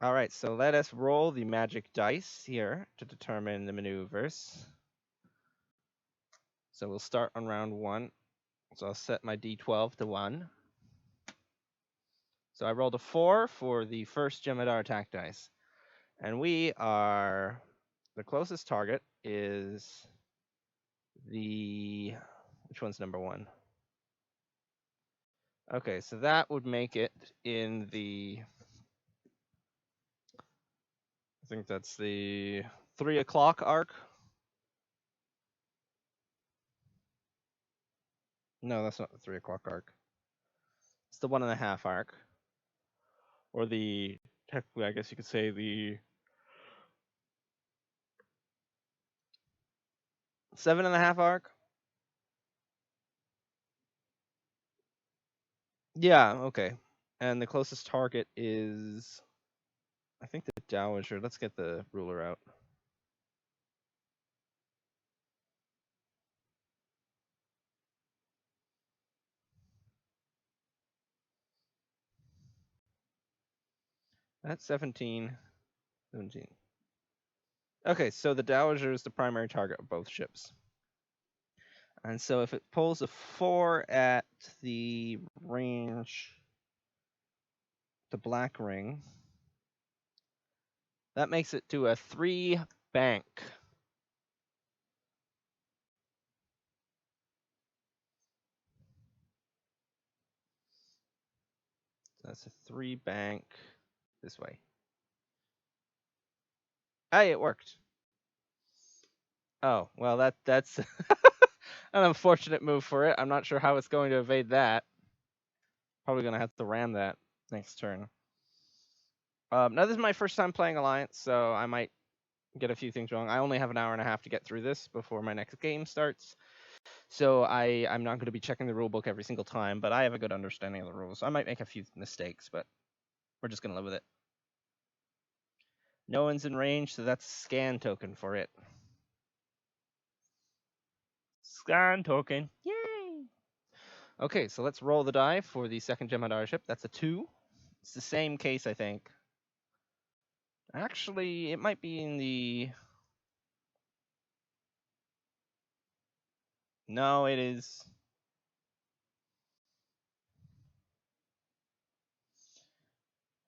All right, so let us roll the magic dice here to determine the maneuvers. So we'll start on round 1. So I'll set my d12 to 1. So I rolled a 4 for the first Gemini attack dice. And we are, the closest target is which one's number 1? Okay, so that would make it in I think that's the 3 o'clock arc. No, that's not the 3 o'clock arc. It's the 1.5 arc. Or technically, I guess you could say the 7.5 arc. Yeah, okay. And the closest target is, I think, the Dowager. Let's get the ruler out. That's 17. 17. Okay, so the Dowager is the primary target of both ships. And so if it pulls a 4 at the range, the black ring, that makes it to a 3 bank. So that's a 3 bank this way. Hey, it worked. Oh, well, that's an unfortunate move for it. I'm not sure how it's going to evade that. Probably going to have to ram that next turn. Now, this is my first time playing Alliance, so I might get a few things wrong. I only have an hour and a half to get through this before my next game starts. So I'm not going to be checking the rulebook every single time, but I have a good understanding of the rules. I might make a few mistakes, but we're just going to live with it. No one's in range, so that's a scan token for it. Scan token. Yay! Okay, so let's roll the die for the second Gemini ship. That's a 2. It's the same case, I think. Actually, it might be in the... No, it is...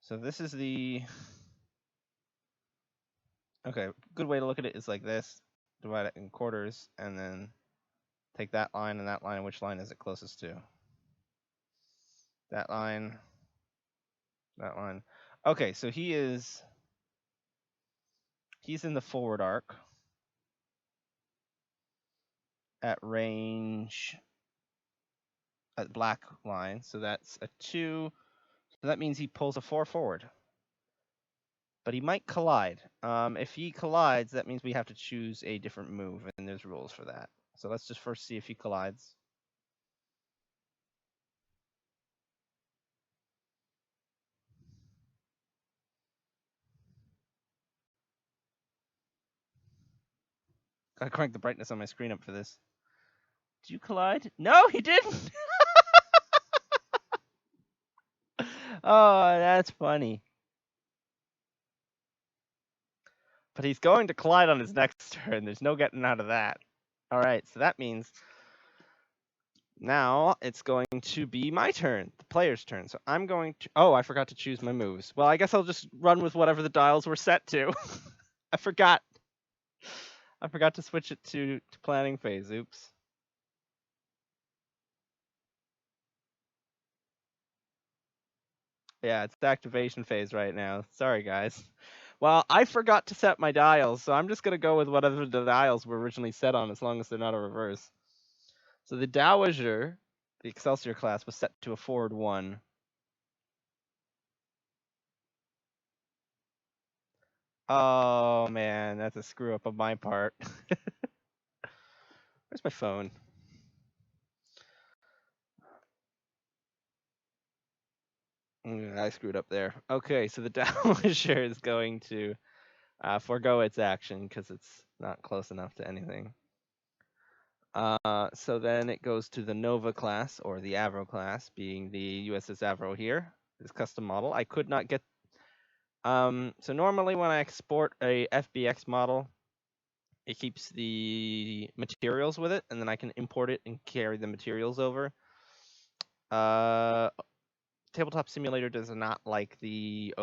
So this is the... Okay, good way to look at it is like this. Divide it in quarters, and then take that line and that line. Which line is it closest to? That line. That line. Okay, so he's in the forward arc at range at black line. So that's a 2. So that means he pulls a 4 forward. But he might collide. If he collides, that means we have to choose a different move, and there's rules for that. So let's just first see if he collides. Gotta crank the brightness on my screen up for this. Did you collide? No, he didn't! Oh, that's funny. But he's going to collide on his next turn. There's no getting out of that. All right, so that means now it's going to be my turn, the player's turn. So I'm going to... Oh, I forgot to choose my moves. Well, I guess I'll just run with whatever the dials were set to. I forgot to switch it to planning phase. Oops. Yeah, it's activation phase right now. Sorry, guys. Well, I forgot to set my dials, so I'm just going to go with whatever the dials were originally set on, as long as they're not a reverse. So the Dowager, the Excelsior class, was set to a forward 1. Oh, man, that's a screw up on my part. Where's my phone? I screwed up there. Okay, so the Dowager is going to forego its action because it's not close enough to anything. So then it goes to the Nova class, or the Avro class, being the USS Avro here, this custom model. I could not get So normally when I export a FBX model, it keeps the materials with it, and then I can import it and carry the materials over. Tabletop Simulator does not like the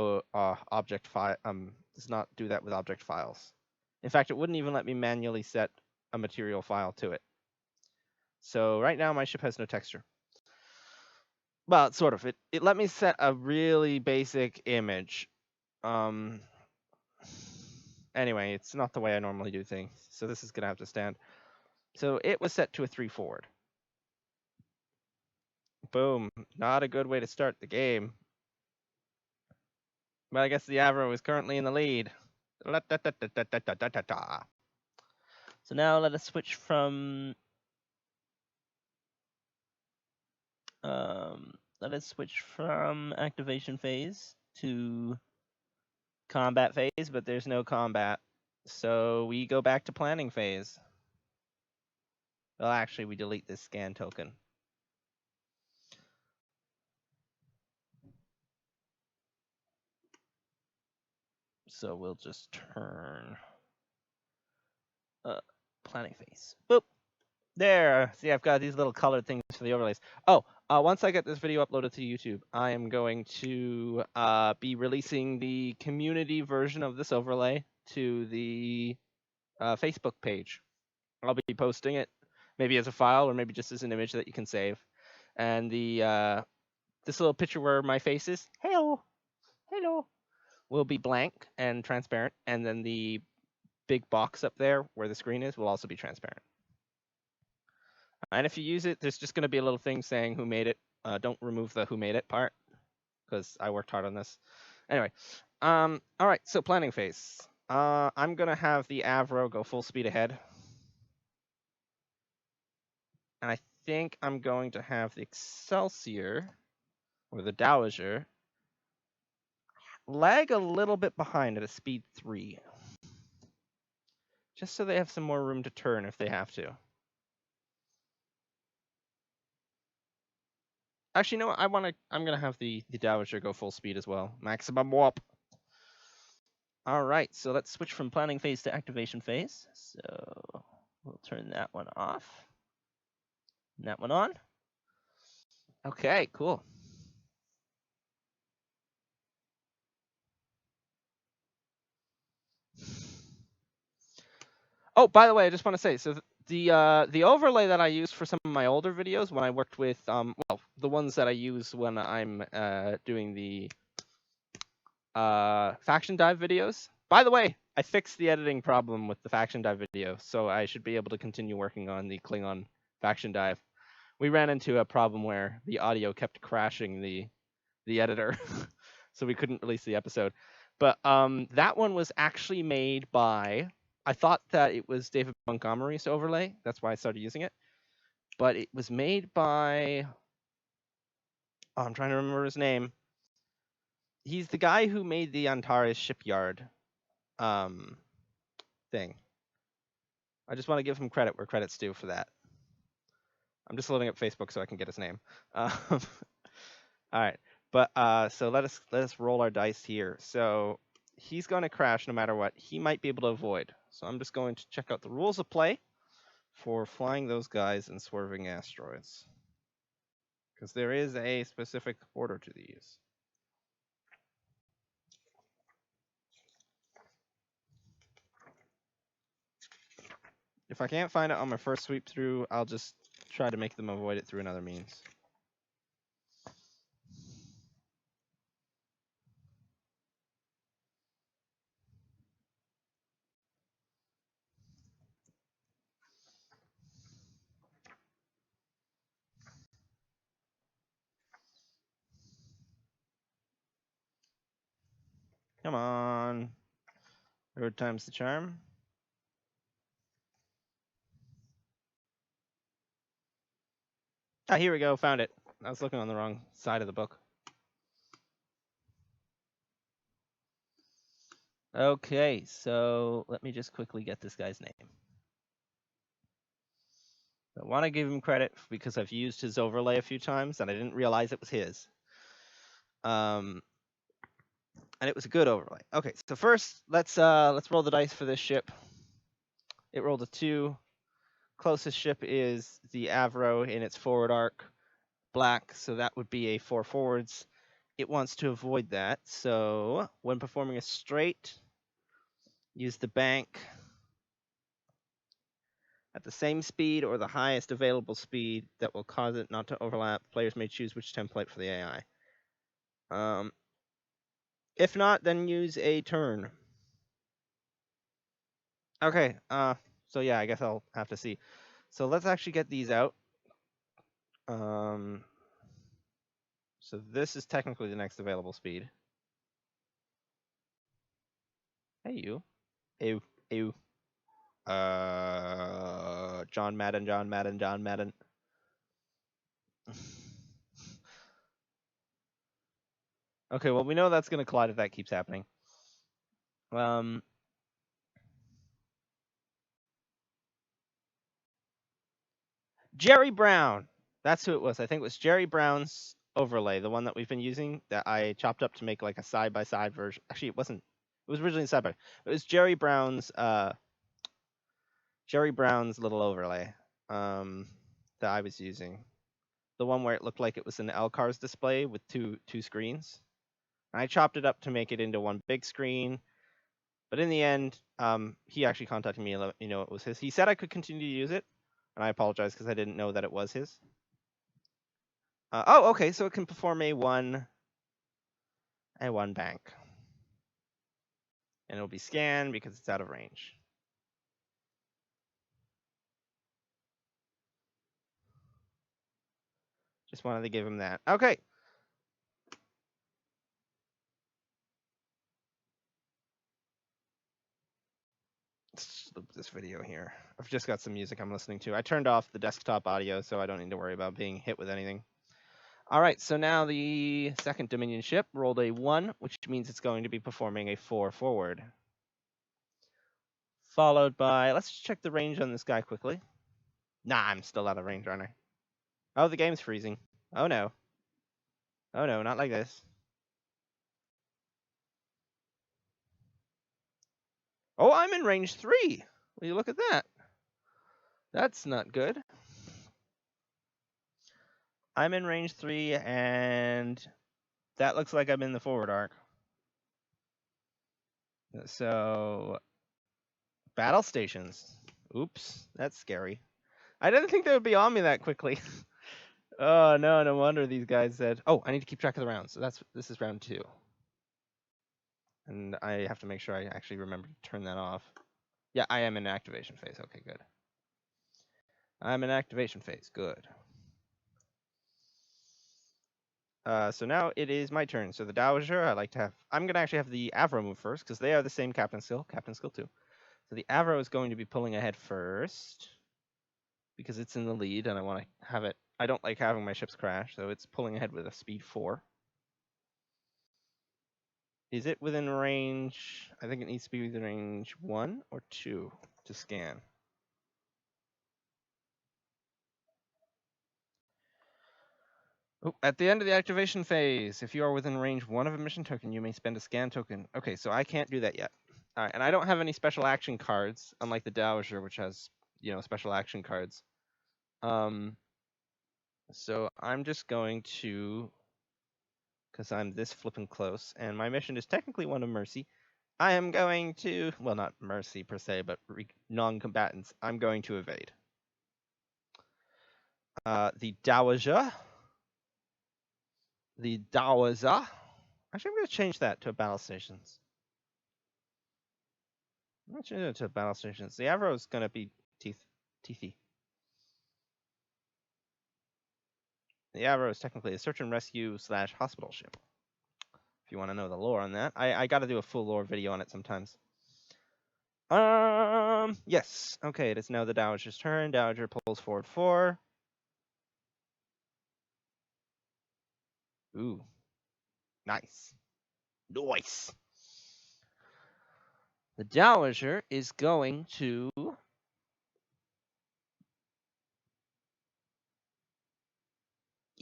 object file. Does not do that with object files. In fact, it wouldn't even let me manually set a material file to it. So right now my ship has no texture. Well, sort of. It let me set a really basic image. Anyway, it's not the way I normally do things, so this is gonna have to stand. So it was set to a 3 forward. Boom. Not a good way to start the game. But I guess the Avro is currently in the lead. So now let us switch from activation phase to combat phase, but there's no combat. So we go back to planning phase. Well, actually, we delete this scan token. So we'll just turn planning phase. Boop. There. See, I've got these little colored things for the overlays. Oh, once I get this video uploaded to YouTube, I am going to be releasing the community version of this overlay to the Facebook page. I'll be posting it, maybe as a file or maybe just as an image that you can save. And the this little picture where my face is, hello, will be blank and transparent, and then the big box up there where the screen is will also be transparent. And if you use it, there's just going to be a little thing saying who made it. Don't remove the who made it part, because I worked hard on this. Anyway, all right, so planning phase. I'm going to have the Avro go full speed ahead. And I think I'm going to have the Excelsior, or the Dowager, lag a little bit behind at a speed 3. Just so they have some more room to turn if they have to. Actually, you know what? I'm gonna have the Dowager go full speed as well. Maximum warp. All right, so let's switch from planning phase to activation phase. So we'll turn that one off. And that one on. Okay, cool. Oh, by the way, I just want to say, so the overlay that I use for some of my older videos when I worked with well, the ones that I use when I'm doing the faction dive videos. By the way, I fixed the editing problem with the faction dive video, so I should be able to continue working on the Klingon faction dive. We ran into a problem where the audio kept crashing the editor, so we couldn't release the episode. But that one was actually made by, I thought that it was David Montgomery's overlay. That's why I started using it. But it was made by, I'm trying to remember his name. He's the guy who made the Antares shipyard thing. I just want to give him credit where credit's due for that. I'm just loading up Facebook so I can get his name. All right, but so let us roll our dice here. So he's going to crash no matter what. He might be able to avoid. So I'm just going to check out the rules of play for flying those guys and swerving asteroids, because there is a specific order to these. If I can't find it on my first sweep through, I'll just try to make them avoid it through another means. Come on. Third time's the charm. Ah, here we go. Found it. I was looking on the wrong side of the book. Okay, so let me just quickly get this guy's name. I want to give him credit because I've used his overlay a few times and I didn't realize it was his. And And it was a good overlay. Okay, so first let's roll the dice for this ship. It rolled a 2. Closest ship is the Avro in its forward arc, black, so that would be a 4 forwards. It wants to avoid that, so when performing a straight, use the bank at the same speed or the highest available speed that will cause it not to overlap. Players may choose which template for the AI. If not, then use a turn. Okay, so yeah, I guess I'll have to see. So let's actually get these out. So this is technically the next available speed. Hey, you. Ew, ew. John Madden. Okay, well, we know that's going to collide if that keeps happening. Jerry Brown. That's who it was. I think it was Jerry Brown's overlay, the one that we've been using that I chopped up to make like a side-by-side version. Actually, it wasn't. It was originally side by. It was Jerry Brown's little overlay that I was using. The one where it looked like it was an LCARS display with two screens. And I chopped it up to make it into one big screen. But in the end, he actually contacted me. You know, it was his. He said I could continue to use it, and I apologize because I didn't know that it was his. Oh, okay. So it can perform a one bank, and it'll be scanned because it's out of range. Just wanted to give him that. Okay. Let's loop this video here. I've just got some music I'm listening to. I turned off the desktop audio, so I don't need to worry about being hit with anything. All right, so now the second Dominion ship rolled a 1, which means it's going to be performing a 4 forward. Followed by, let's check the range on this guy quickly. Nah, I'm still out of range, aren't I? Oh, the game's freezing. Oh no. Oh no, not like this. Oh, I'm in range 3. Will you look at that? That's not good. I'm in range 3, and that looks like I'm in the forward arc. So, battle stations. Oops, that's scary. I didn't think they would be on me that quickly. Oh, no wonder these guys said, oh, I need to keep track of the rounds. So this is round 2. And I have to make sure I actually remember to turn that off. Yeah, I am in activation phase. Okay, good. I'm in activation phase. Good. So now it is my turn. So the Dowager, I'm going to actually have the Avro move first, because they are the same Captain Skill 2. So the Avro is going to be pulling ahead first, because it's in the lead, and I want to have it. I don't like having my ships crash, so it's pulling ahead with a speed 4. Is it within range? I think it needs to be within range 1 or 2 to scan. Oh, at the end of the activation phase, if you are within range 1 of a mission token, you may spend a scan token. Okay, so I can't do that yet. All right, and I don't have any special action cards, unlike the Dowager, which has, special action cards. So I'm just going to, because I'm this flippin' close, and my mission is technically one of mercy, I am going to, well, not mercy per se, but non-combatants, I'm going to evade. The Dowager. Actually, I'm going to change that to battle stations. I'm going to change it to battle stations. The Avro is going to be teethy. The Avro is technically a search and rescue / hospital ship. If you want to know the lore on that, I got to do a full lore video on it sometimes. Yes. Okay, it is now the Dowager's turn. Dowager pulls forward 4. Ooh. Nice. The Dowager is going to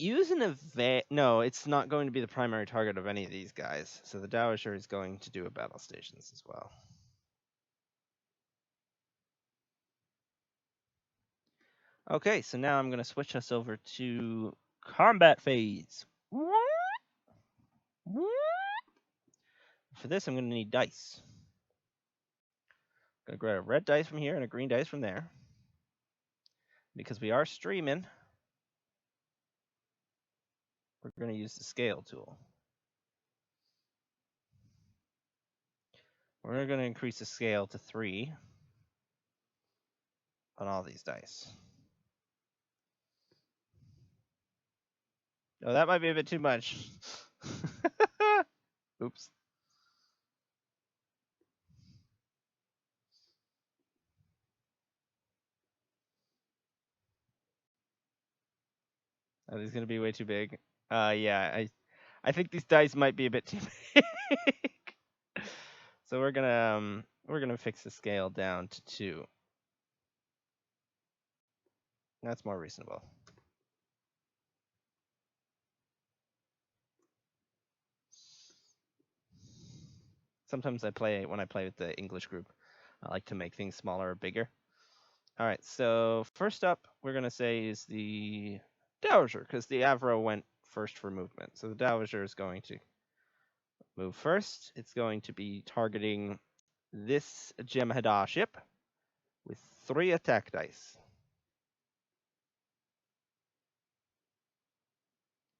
use an evade. No, it's not going to be the primary target of any of these guys. So the Dowager is going to do a battle stations as well. Okay, so now I'm going to switch us over to combat phase. For this, I'm going to need dice. I'm going to grab a red dice from here and a green dice from there. Because we are streaming, we're going to use the scale tool. We're going to increase the scale to 3 on all these dice. Oh, that might be a bit too much. Oops. Are these going to be way too big? Yeah, I think these dice might be a bit too big. So we're gonna fix the scale down to 2. That's more reasonable. Sometimes when I play with the English group, I like to make things smaller or bigger. All right, so first up, we're gonna say is the Dowager, because the Avro went first for movement. So the Dowager is going to move first. It's going to be targeting this Gemini ship with 3 attack dice.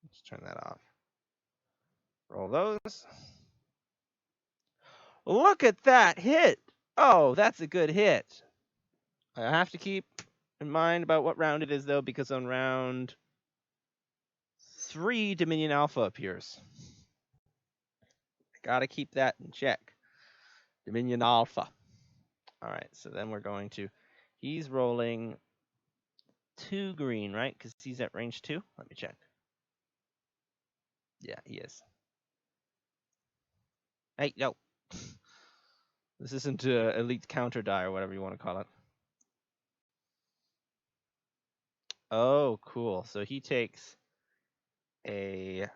Let's turn that off. Roll those. Look at that hit! Oh, that's a good hit. I have to keep in mind about what round it is, though, because on round 3, Dominion Alpha appears. I gotta keep that in check. Dominion Alpha. All right, so then we're going to... He's rolling 2 green, right? Because he's at range 2. Let me check. Yeah, he is. Hey, no. This isn't elite counter die or whatever you want to call it. Oh, cool. So he takes a...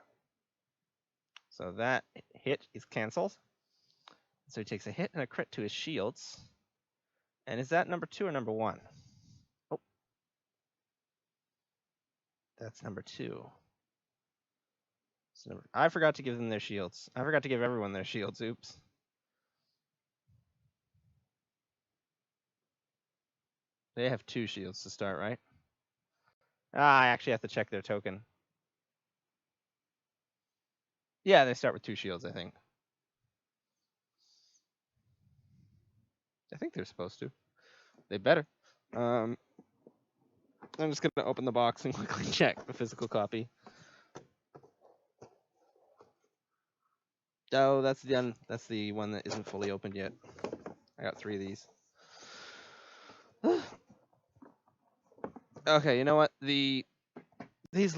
So that hit is canceled. So he takes a hit and a crit to his shields. And is that number 2 or number 1? Oh. That's number 2. So I forgot to give them their shields. I forgot to give everyone their shields. Oops. They have 2 shields to start, right? I actually have to check their token. Yeah, they start with 2 shields, I think. I think they're supposed to. They better. I'm just going to open the box and quickly check the physical copy. Oh, that's the one that isn't fully opened yet. I got 3 of these. Okay, you know what? These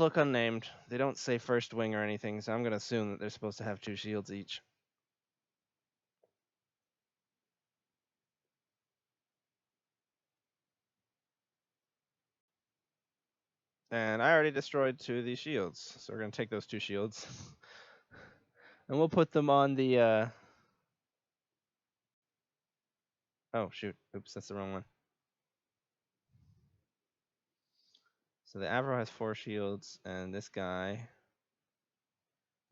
look unnamed. They don't say first wing or anything, so I'm going to assume that they're supposed to have 2 shields each. And I already destroyed 2 of these shields, so we're going to take those 2 shields. And we'll put them on the... Oh, shoot. Oops, that's the wrong one. So the Avro has 4 shields, and this guy,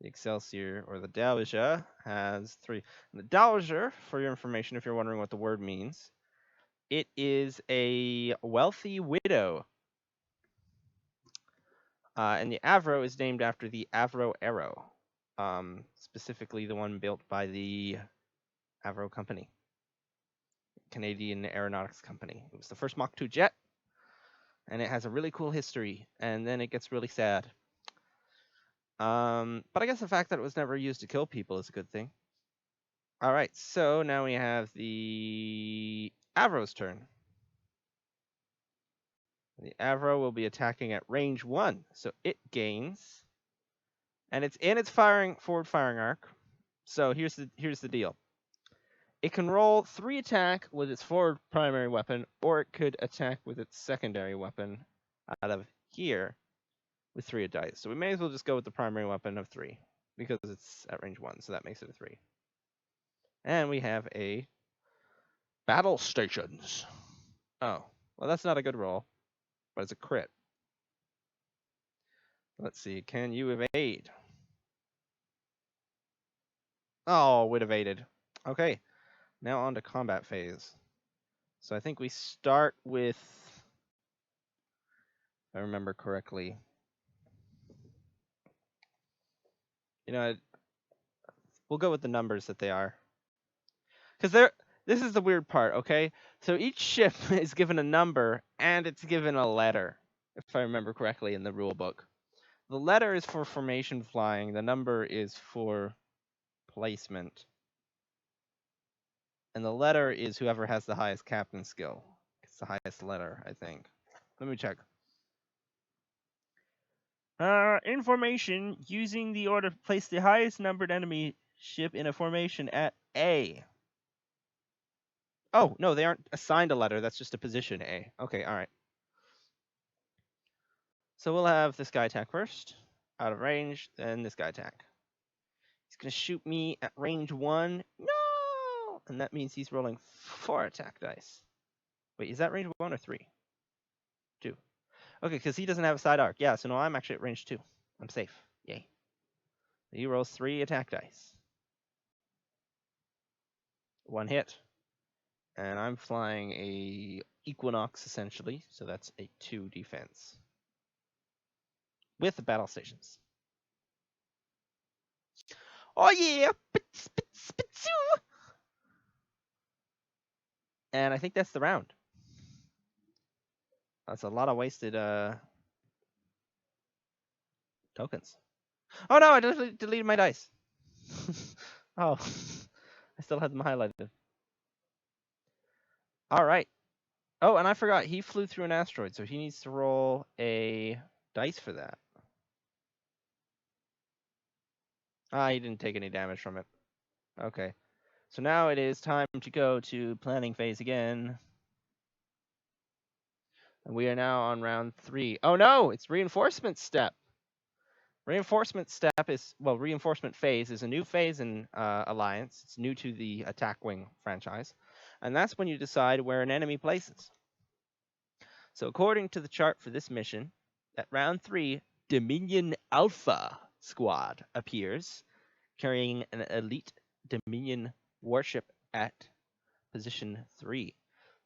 the Excelsior, or the Dowager, has 3. And the Dowager, for your information, if you're wondering what the word means, it is a wealthy widow. And the Avro is named after the Avro arrow, specifically the one built by the Avro company, Canadian Aeronautics Company. It was the first Mach 2 jet, and it has a really cool history, and then it gets really sad. But I guess the fact that it was never used to kill people is a good thing. All right, so now we have the Avro's turn. The Avro will be attacking at range 1, so it gains, and it's in its forward firing arc. So here's the deal. It can roll 3 attack with its forward primary weapon, or it could attack with its secondary weapon out of here, with 3 dice. So we may as well just go with the primary weapon of 3 because it's at range 1, so that makes it a 3. And we have a battle stations. Oh, well, that's not a good roll, but it's a crit. Let's see. Can you evade? Oh, it evaded. Okay, now on to combat phase. So I think we start with, if I remember correctly, we'll go with the numbers that they are. Because this is the weird part, okay? So each ship is given a number and it's given a letter, if I remember correctly in the rule book. The letter is for formation flying. The number is for placement. And the letter is whoever has the highest captain skill. It's the highest letter, I think. Let me check. In formation, using the order, place the highest numbered enemy ship in a formation at A. Oh, no, they aren't assigned a letter. That's just a position A. Okay, all right. So we'll have this guy attack first, out of range, then this guy attack. He's going to shoot me at range 1. No! And that means he's rolling 4 attack dice. Wait, is that range 1 or 3? 2. Okay, because he doesn't have a side arc. Yeah, so no, I'm actually at range 2. I'm safe. Yay. He rolls 3 attack dice. 1 hit. And I'm flying a Equinox, essentially, so that's a 2 defense. With the battle stations. Oh yeah! And I think that's the round. That's a lot of wasted tokens. Oh no, I deleted my dice. Oh, I still had them highlighted. All right. Oh, and I forgot, he flew through an asteroid, so he needs to roll a dice for that. Ah, he didn't take any damage from it. Okay. So now it is time to go to planning phase again. And we are now on round 3. Oh no, it's reinforcement step. Reinforcement phase is a new phase in Alliance. It's new to the Attack Wing franchise. And that's when you decide where an enemy places. So according to the chart for this mission, at round 3, Dominion Alpha Squad appears, carrying an elite Dominion warship at position 3.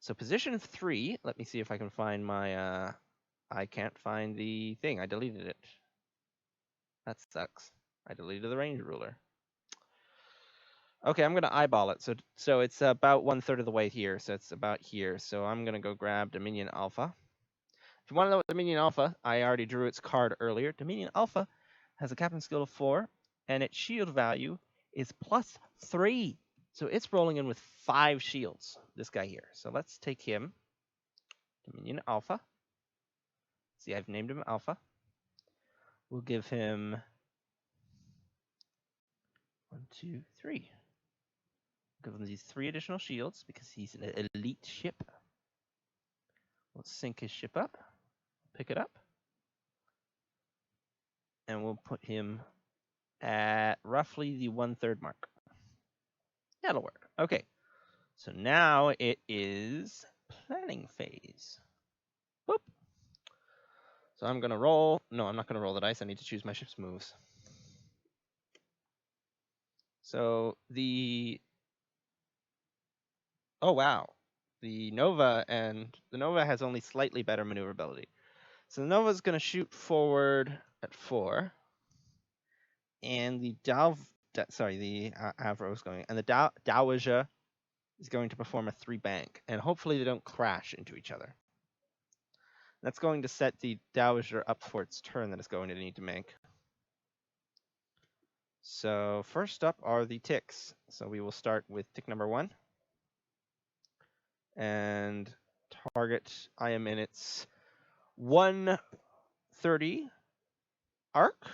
So position 3, let me see if I can find my, I can't find the thing. I deleted it. That sucks. I deleted the range ruler. Okay, I'm going to eyeball it. So it's about 1/3 of the way here. So it's about here. So I'm going to go grab Dominion Alpha. If you want to know what Dominion Alpha, I already drew its card earlier. Dominion Alpha has a captain skill of 4, and its shield value is +3. So it's rolling in with 5 shields, this guy here. So let's take him, Dominion Alpha. See, I've named him Alpha. We'll give him 1, 2, 3. Give him these 3 additional shields because he's an elite ship. Let's sync his ship up, pick it up, and we'll put him at roughly the 1/3 mark. That'll work. Okay, so now it is planning phase. Boop. So I'm gonna roll. No, I'm not gonna roll the dice. I need to choose my ship's moves. So oh wow, the Nova has only slightly better maneuverability. So the Nova's gonna shoot forward at 4, and the Avro is going, and the Dowager is going to perform a 3 bank, and hopefully they don't crash into each other. That's going to set the Dowager up for its turn that it's going to need to make. So first up are the ticks. So we will start with tick number 1. And target, I am in its 130 arc.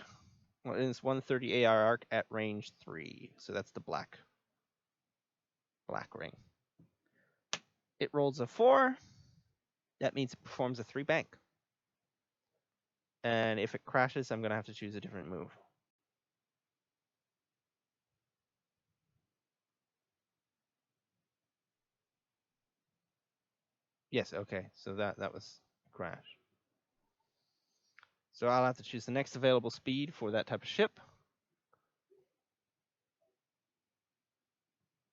Well, it's 130 AR arc at range 3. So that's the black ring. It rolls a 4. That means it performs a 3 bank. And if it crashes, I'm going to have to choose a different move. Yes, okay. So that was a crash. So I'll have to choose the next available speed for that type of ship,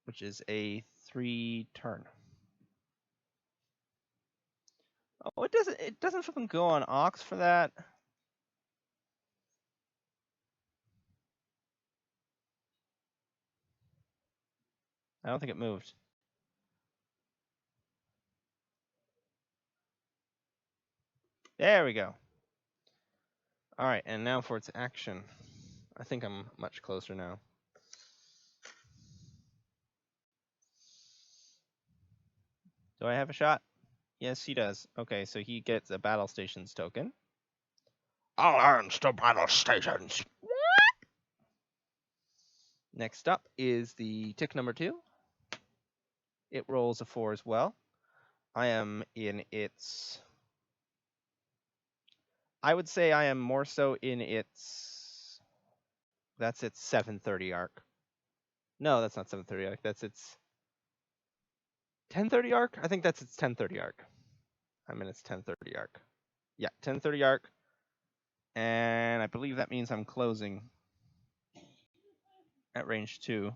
which is a 3-turn. Oh, it doesn't fucking go on Ox for that. I don't think it moved. There we go. All right, and now for its action. I think I'm much closer now. Do I have a shot? Yes, he does. Okay, so he gets a battle stations token. I'll earn the battle stations. Next up is the tick number 2. It rolls a 4 as well. I am in its... I would say I am more so in its... That's its 730 arc. No, that's not 730 arc. That's its 1030 arc? I think that's its 1030 arc. I'm in its 1030 arc. Yeah, 1030 arc. And I believe that means I'm closing at range 2.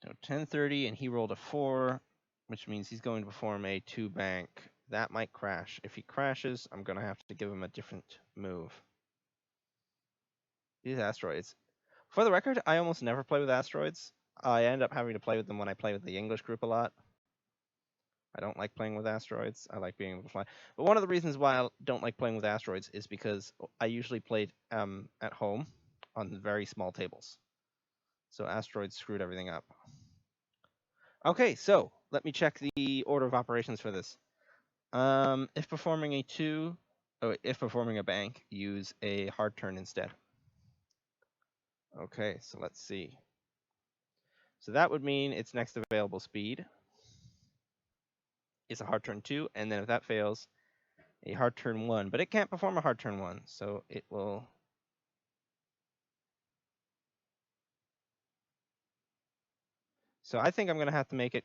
So 1030, and he rolled a 4, which means he's going to perform a 2 bank. That might crash. If he crashes, I'm going to have to give him a different move. These asteroids. For the record, I almost never play with asteroids. I end up having to play with them when I play with the English group a lot. I don't like playing with asteroids. I like being able to fly. But one of the reasons why I don't like playing with asteroids is because I usually played at home on very small tables. So asteroids screwed everything up. Okay, so let me check the order of operations for this. If performing if performing a bank, use a hard turn instead. Okay, so let's see. So that would mean its next available speed is a hard turn 2, and then if that fails, a hard turn 1. But it can't perform a hard turn 1, so it will... So I think I'm going to have to make it...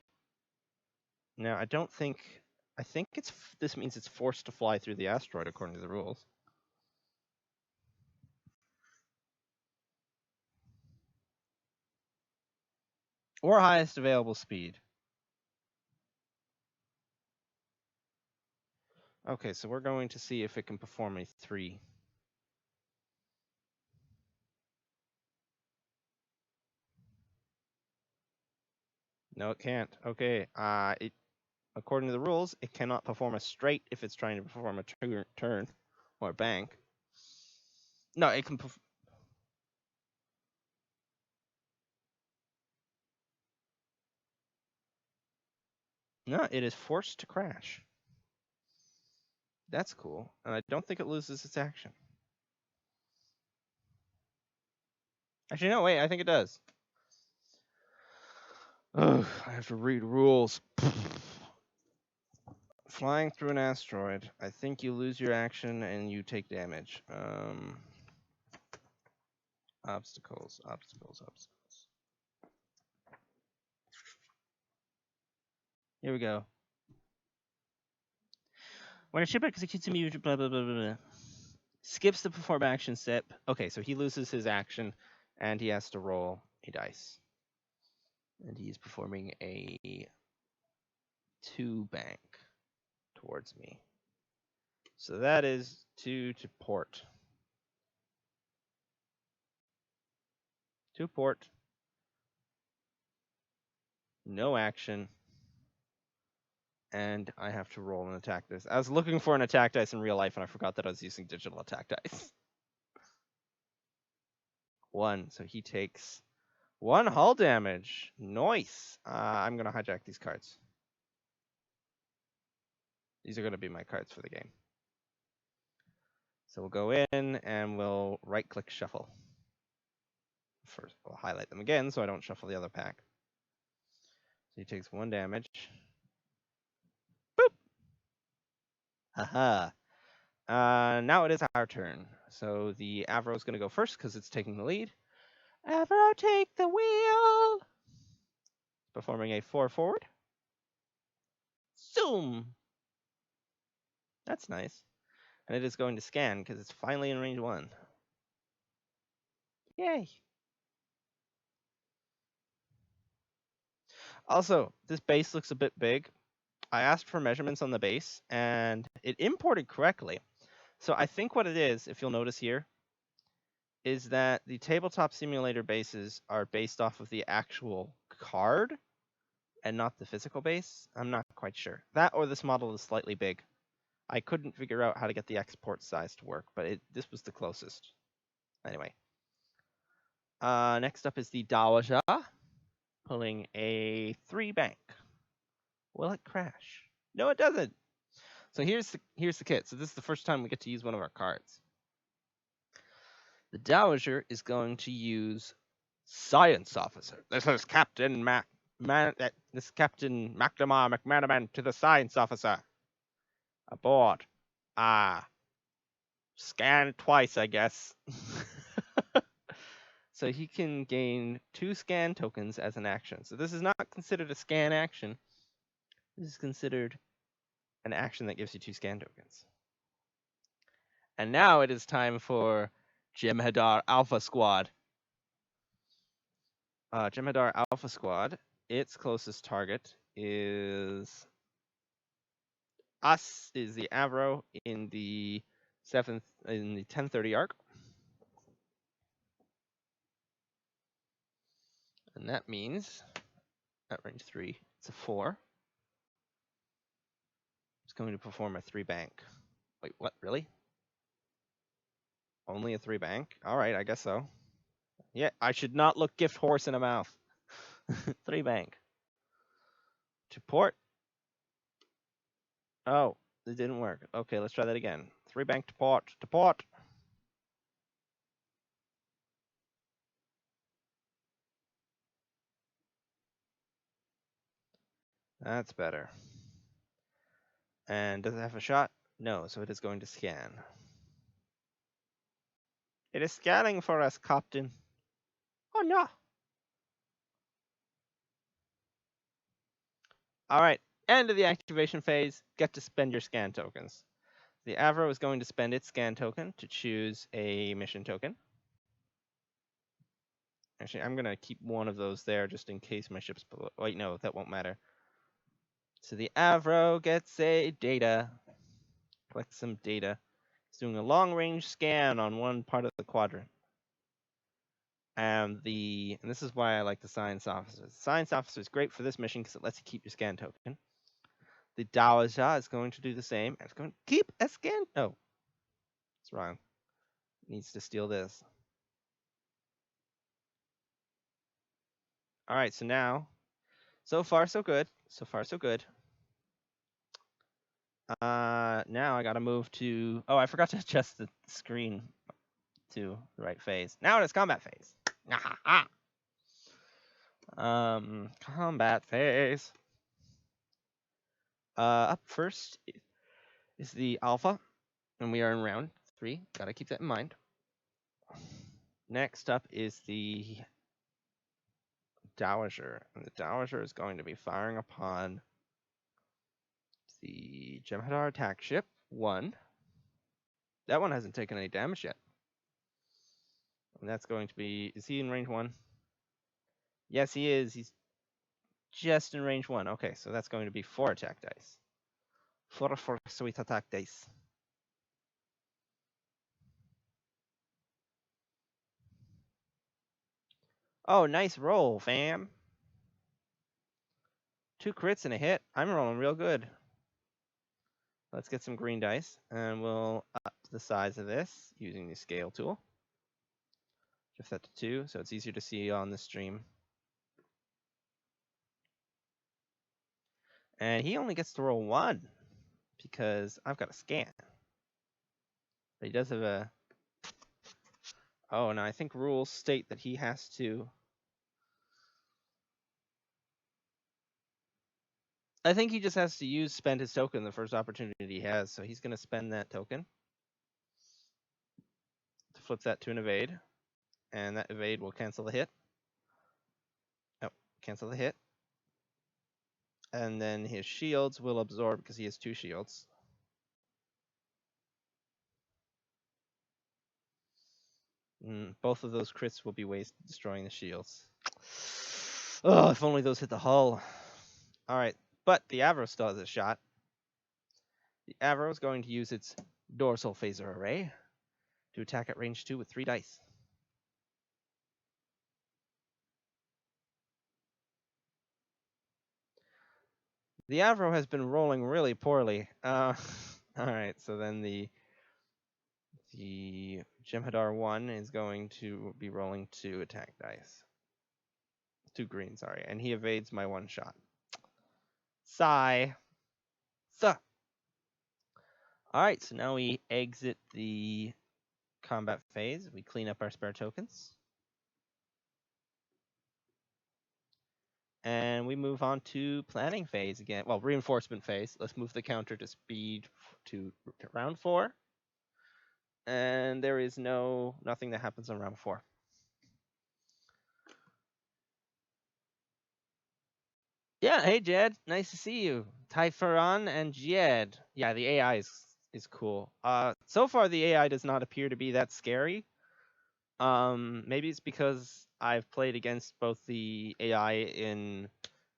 Now, I think this means it's forced to fly through the asteroid according to the rules. Or highest available speed. Okay, so we're going to see if it can perform a 3. No, it can't. Okay, according to the rules, it cannot perform a straight if it's trying to perform a turn or a bank. No, it can. No, it is forced to crash. That's cool, and I don't think it loses its action. Actually, no, wait, I think it does. Ugh, I have to read rules. Flying through an asteroid. I think you lose your action and you take damage. Obstacles. Here we go. When a ship executes a move, blah, blah, blah, blah, blah. Skips the perform action step. Okay, so he loses his action, and he has to roll a dice. And he's performing a 2 bank towards me. So that is 2 to port. 2 port. No action. And I have to roll an attack dice. I was looking for an attack dice in real life, and I forgot that I was using digital attack dice. 1, so he takes 1 hull damage. Nice. I'm going to hijack these cards. These are going to be my cards for the game. So we'll go in, and we'll right-click shuffle. First, we'll highlight them again, so I don't shuffle the other pack. he takes 1 damage. Boop! Haha. Now it is our turn. So the Avro is going to go first because it's taking the lead. Avro, take the wheel! Performing a 4 forward. Zoom! That's nice. And it is going to scan because it's finally in range 1. Yay! Also, this base looks a bit big. I asked for measurements on the base, and it imported correctly. So I think what it is, if you'll notice here, is that the tabletop simulator bases are based off of the actual card and not the physical base. I'm not quite sure. That or this model is slightly big. I couldn't figure out how to get the export size to work, but this was the closest. Anyway. Next up is the Dawaja, pulling a 3 bank. Will it crash? No, it doesn't. So here's the kit. So this is the first time we get to use one of our cards. The Dowager is going to use Science Officer. This is Captain Captain McNamara McManaman to the Science Officer. Aboard. Scan twice, I guess. So he can gain 2 scan tokens as an action. So this is not considered a scan action. This is considered an action that gives you 2 scan tokens. And now it is time for Jem'Hadar Alpha Squad. Jem'Hadar Alpha Squad, its closest target is us, is the Avro in the 1030 arc. And that means at range 3, it's a 4. It's going to perform a 3 bank. Wait, what? Really? Only a 3 bank? Alright, I guess so. Yeah, I should not look gift horse in a mouth. 3 bank. To port. Oh, it didn't work. Okay, let's try that again. 3 bank to port. To port. That's better. And does it have a shot? No, so it is going to scan. It is scanning for us, Captain. Oh no. Alright, end of the activation phase. Get to spend your scan tokens. The Avro is going to spend its scan token to choose a mission token. Actually, I'm going to keep one of those there just in case my ship's below. Wait, no, that won't matter. So the Avro gets a data. Collect some data. It's doing a long-range scan on one part of the quadrant. And this is why I like the Science Officer. The Science Officer is great for this mission because it lets you keep your scan token. The Dawaja is going to do the same. And it's going to keep a scan. No, it's wrong. It needs to steal this. All right, so now, so far so good. So far so good. Now I gotta move to. Oh, I forgot to adjust the screen to the right phase. Now it is combat phase. Combat phase. Up first is the Alpha, and we are in round 3. Gotta keep that in mind. Next up is the Dowager, and the Dowager is going to be firing upon the Jem'Hadar attack ship 1. That one hasn't taken any damage yet. And that's going to be, is he in range 1? Yes, he is. He's just in range 1. Okay, so that's going to be 4 attack dice. 4 sweet attack dice. Oh, nice roll, fam. 2 crits and a hit. I'm rolling real good. Let's get some green dice, and we'll up the size of this using the scale tool. Shift that to 2, so it's easier to see on the stream. And he only gets to roll 1 because I've got a scan. But he does have a... Oh, no, I think rules state that he has to... I think he just has to spend his token the first opportunity he has, so he's going to spend that token to flip that to an evade, and that evade will cancel the hit. Oh, cancel the hit. And then his shields will absorb because he has 2 shields. Both of those crits will be wasted destroying the shields. Oh, if only those hit the hull. All right, but the Avro still has a shot. The Avro is going to use its dorsal phaser array to attack at range 2 with 3 dice. The Avro has been rolling really poorly. All right, so then the Jem'Hadar 1 is going to be rolling 2 attack dice. 2 green, sorry, and he evades my 1 shot. Sigh. All right, so now we exit the combat phase. We clean up our spare tokens. And we move on to planning phase again. Well, reinforcement phase. Let's move the counter to speed to round 4. And there is nothing that happens on round 4. Yeah, hey Jed, nice to see you. Typhoon and Jed. Yeah, the AI is cool. So far the AI does not appear to be that scary. Maybe it's because I've played against both the AI in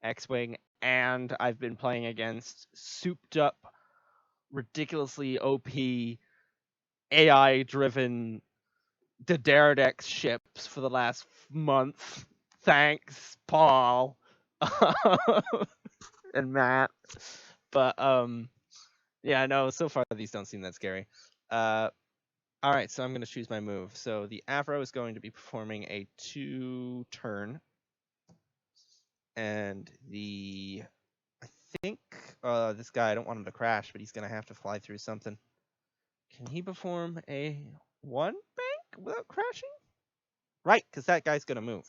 X-Wing and I've been playing against souped up, ridiculously OP AI-driven D'Deridex ships for the last month. Thanks, Paul and Matt. But yeah, no. So far these don't seem that scary. All right, so I'm going to choose my move. So the Avro is going to be performing a 2-turn, and I think this guy, I don't want him to crash, but he's going to have to fly through something. Can he perform a 1 bank without crashing? Right, because that guy's going to move.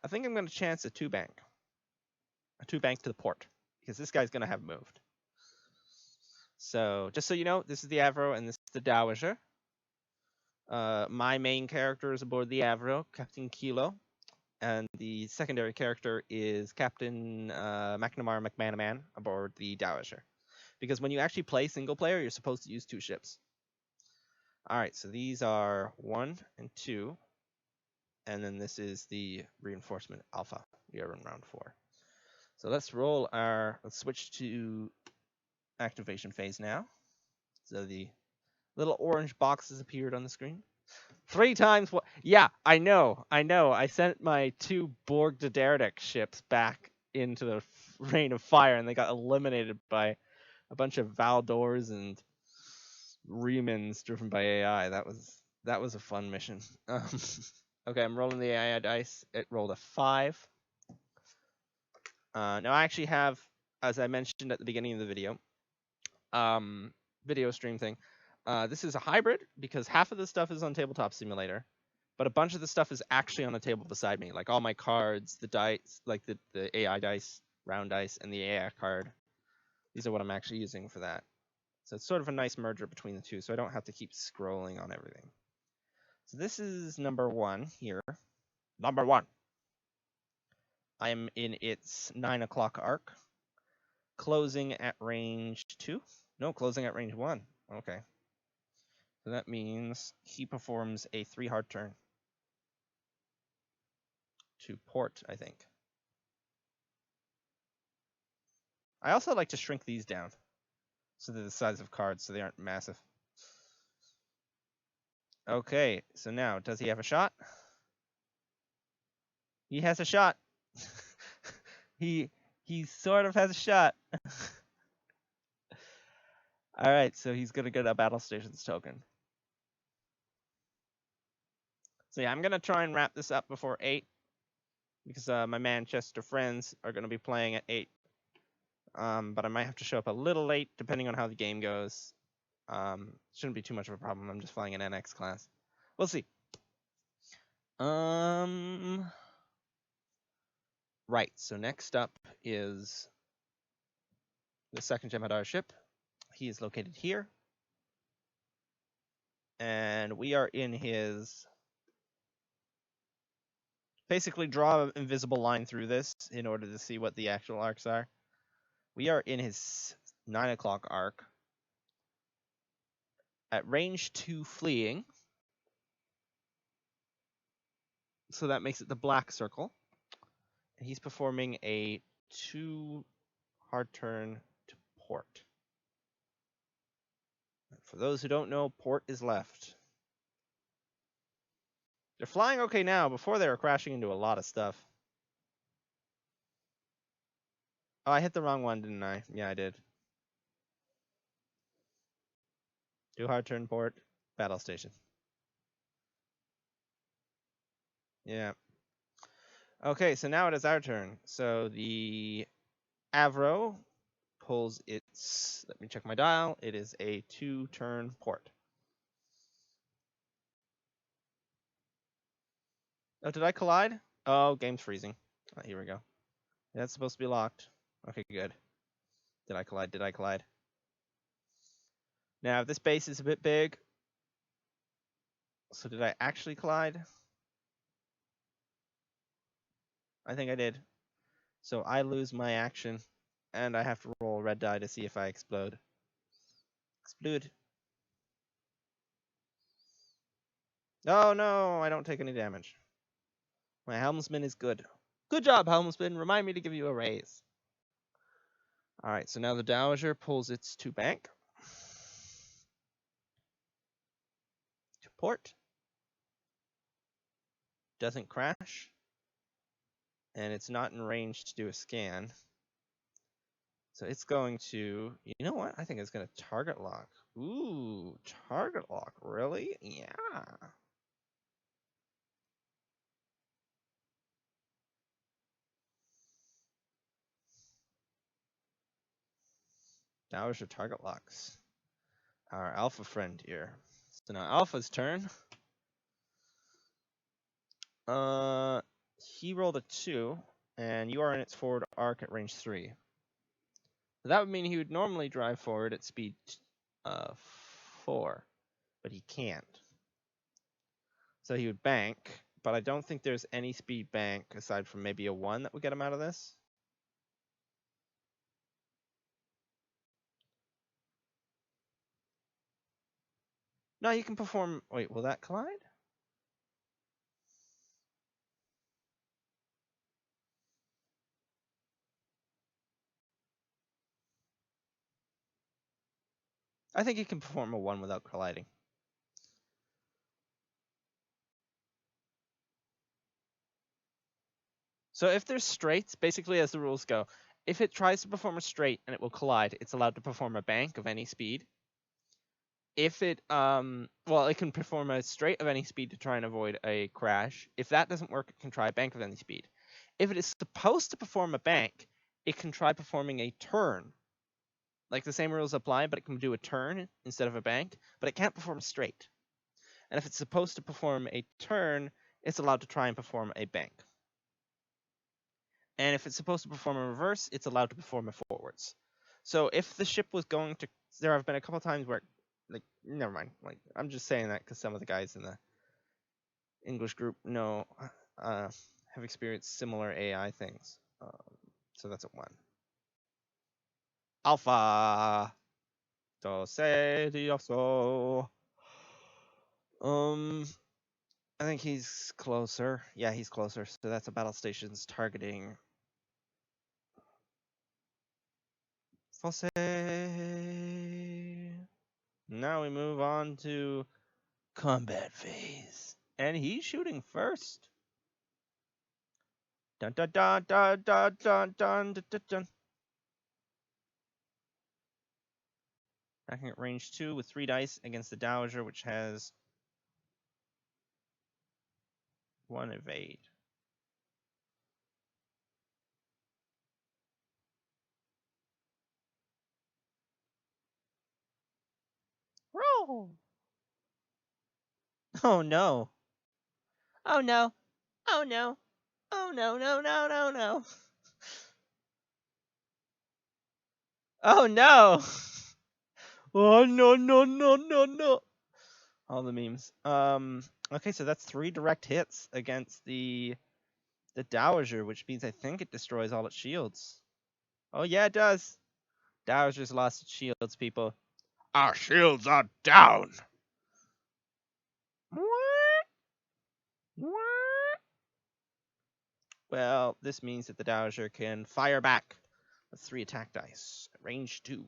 I think I'm going to chance a 2 bank. A 2 bank to the port, because this guy's going to have moved. So just so you know, this is the Avro and this is the Dowager. My main character is aboard the Avro, Captain Kilo, and the secondary character is Captain McNamara McManaman aboard the Dowager. Because when you actually play single player, you're supposed to use 2 ships. All right, so these are 1 and 2, and then this is the reinforcement Alpha. We are in round 4. So let's switch to activation phase now. So the little orange boxes appeared on the screen. 3 times what? Yeah, I know. I sent my 2 Borg D'Deridex ships back into the rain of fire, and they got eliminated by a bunch of Valdors and Remans driven by AI. That was a fun mission. Okay, I'm rolling the AI dice. It rolled a 5. Now I actually have, as I mentioned at the beginning of the video stream thing, this is a hybrid because half of the stuff is on Tabletop Simulator, but a bunch of the stuff is actually on the table beside me, like all my cards, the dice, like the AI dice, round dice, and the AI card. These are what I'm actually using for that. So it's sort of a nice merger between the two, so I don't have to keep scrolling on everything. So this is number 1 here. Number 1. I am in its 9 o'clock arc. Closing at range 2? No, closing at range 1. Okay. So that means he performs a 3 hard turn. To port, I think. I also like to shrink these down. So they're the size of cards, so they aren't massive. Okay, so now, does he have a shot? He has a shot. He sort of has a shot. All right, so he's going to get a battle stations token. So yeah, I'm going to try and wrap this up before 8. Because my Manchester friends are going to be playing at 8. But I might have to show up a little late, depending on how the game goes. Shouldn't be too much of a problem. I'm just flying an NX class. We'll see. Right, so next up is the second Gemini ship. He is located here. And we are in his... Basically, draw an invisible line through this in order to see what the actual arcs are. We are in his 9 o'clock arc. At range 2 fleeing. So that makes it the black circle. And he's performing a 2 hard turn to port. For those who don't know, port is left. They're flying okay now. Before they were crashing into a lot of stuff. Oh, I hit the wrong one, didn't I? Yeah, I did. 2 hard turn port, battle station. Yeah. Okay, so now it is our turn. So the Avro pulls its... Let me check my dial. It is a 2-turn port. Oh, did I collide? Oh, game's freezing. Oh, here we go. That's supposed to be locked. Okay, good. Did I collide? Did I collide? Now, this base is a bit big. So did I actually collide? I think I did. So I lose my action, and I have to roll a red die to see if I explode. Explode. Oh no, I don't take any damage. My helmsman is good. Good job, helmsman. Remind me to give you a raise. Alright, so now the Dowager pulls its 2 bank. To port. Doesn't crash. And it's not in range to do a scan. So it's going to... You know what? I think it's going to target lock. Ooh, target lock. Really? Yeah. Dowager target locks. Our alpha friend here. So now alpha's turn. He rolled a 2, and you are in its forward arc at range 3. So that would mean he would normally drive forward at speed 4, but he can't. So he would bank, but I don't think there's any speed bank aside from maybe a 1 that would get him out of this. No, you can perform... Wait, will that collide? I think you can perform a 1 without colliding. So if there's straights, basically as the rules go, if it tries to perform a straight and it will collide, it's allowed to perform a bank of any speed. If it, well, it can perform a straight of any speed to try and avoid a crash. If that doesn't work, it can try a bank of any speed. If it is supposed to perform a bank, it can try performing a turn. Like the same rules apply, but it can do a turn instead of a bank, but it can't perform straight. And if it's supposed to perform a turn, it's allowed to try and perform a bank. And if it's supposed to perform a reverse, it's allowed to perform a forwards. So if the ship was going to... There have been a couple times where... Like, never mind. Like, I'm just saying that because some of the guys in the English group know... have experienced similar AI things. So that's a 1. Alpha! Tedioso. I think he's closer. Yeah, he's closer. So that's a battle station's targeting. Fosse. Now we move on to combat phase. And he's shooting first. Dun dun dun dun dun dun dun dun dun. Attacking at range 2 with 3 dice against the Dowager, which has 1 evade. Roll! Oh no. Oh no. Oh no. Oh no, no, no, no, no. Oh no! Oh no no no no no! All the memes. Okay, so that's 3 direct hits against the Dowager, which means I think it destroys all its shields. Oh yeah, it does. Dowager's lost its shields, people. Our shields are down. Well, this means that the Dowager can fire back with 3 attack dice at range 2.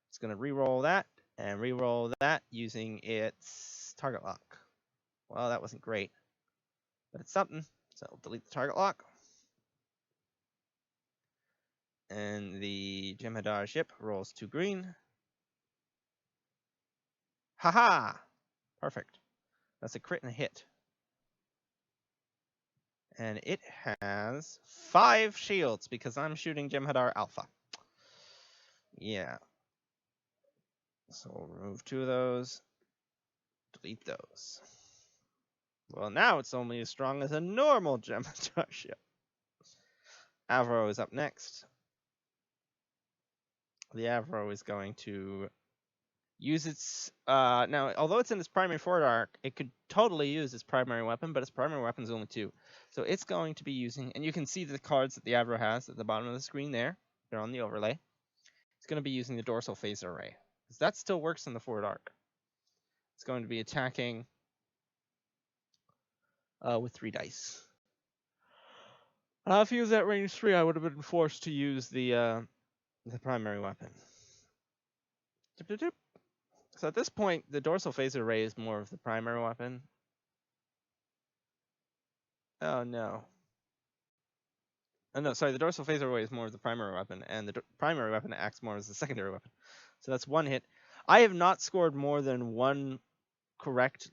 It's going to re-roll that and re-roll that using its target lock. Well, that wasn't great, but it's something. So I'll delete the target lock. And the Gemini ship rolls 2 green. Haha! Perfect. That's a crit and a hit. And it has 5 shields because I'm shooting Jem'Hadar Alpha. Yeah. So we'll remove 2 of those. Delete those. Well, now it's only as strong as a normal Jem'Hadar ship. Avro is up next. The Avro is going to use its now, although it's in its primary forward arc, it could totally use its primary weapon, but its primary weapon is only 2. So it's going to be using, and you can see the cards that the Avro has at the bottom of the screen there. They're on the overlay. It's going to be using the dorsal phaser array, because that still works in the forward arc. It's going to be attacking with 3 dice. If he was at range 3, I would have been forced to use the primary weapon. So at this point, the dorsal phaser array is more of the primary weapon. Oh no. Oh no, sorry, the dorsal phaser array is more of the primary weapon, and the primary weapon acts more as the secondary weapon. So that's 1 hit. I have not scored more than 1 correct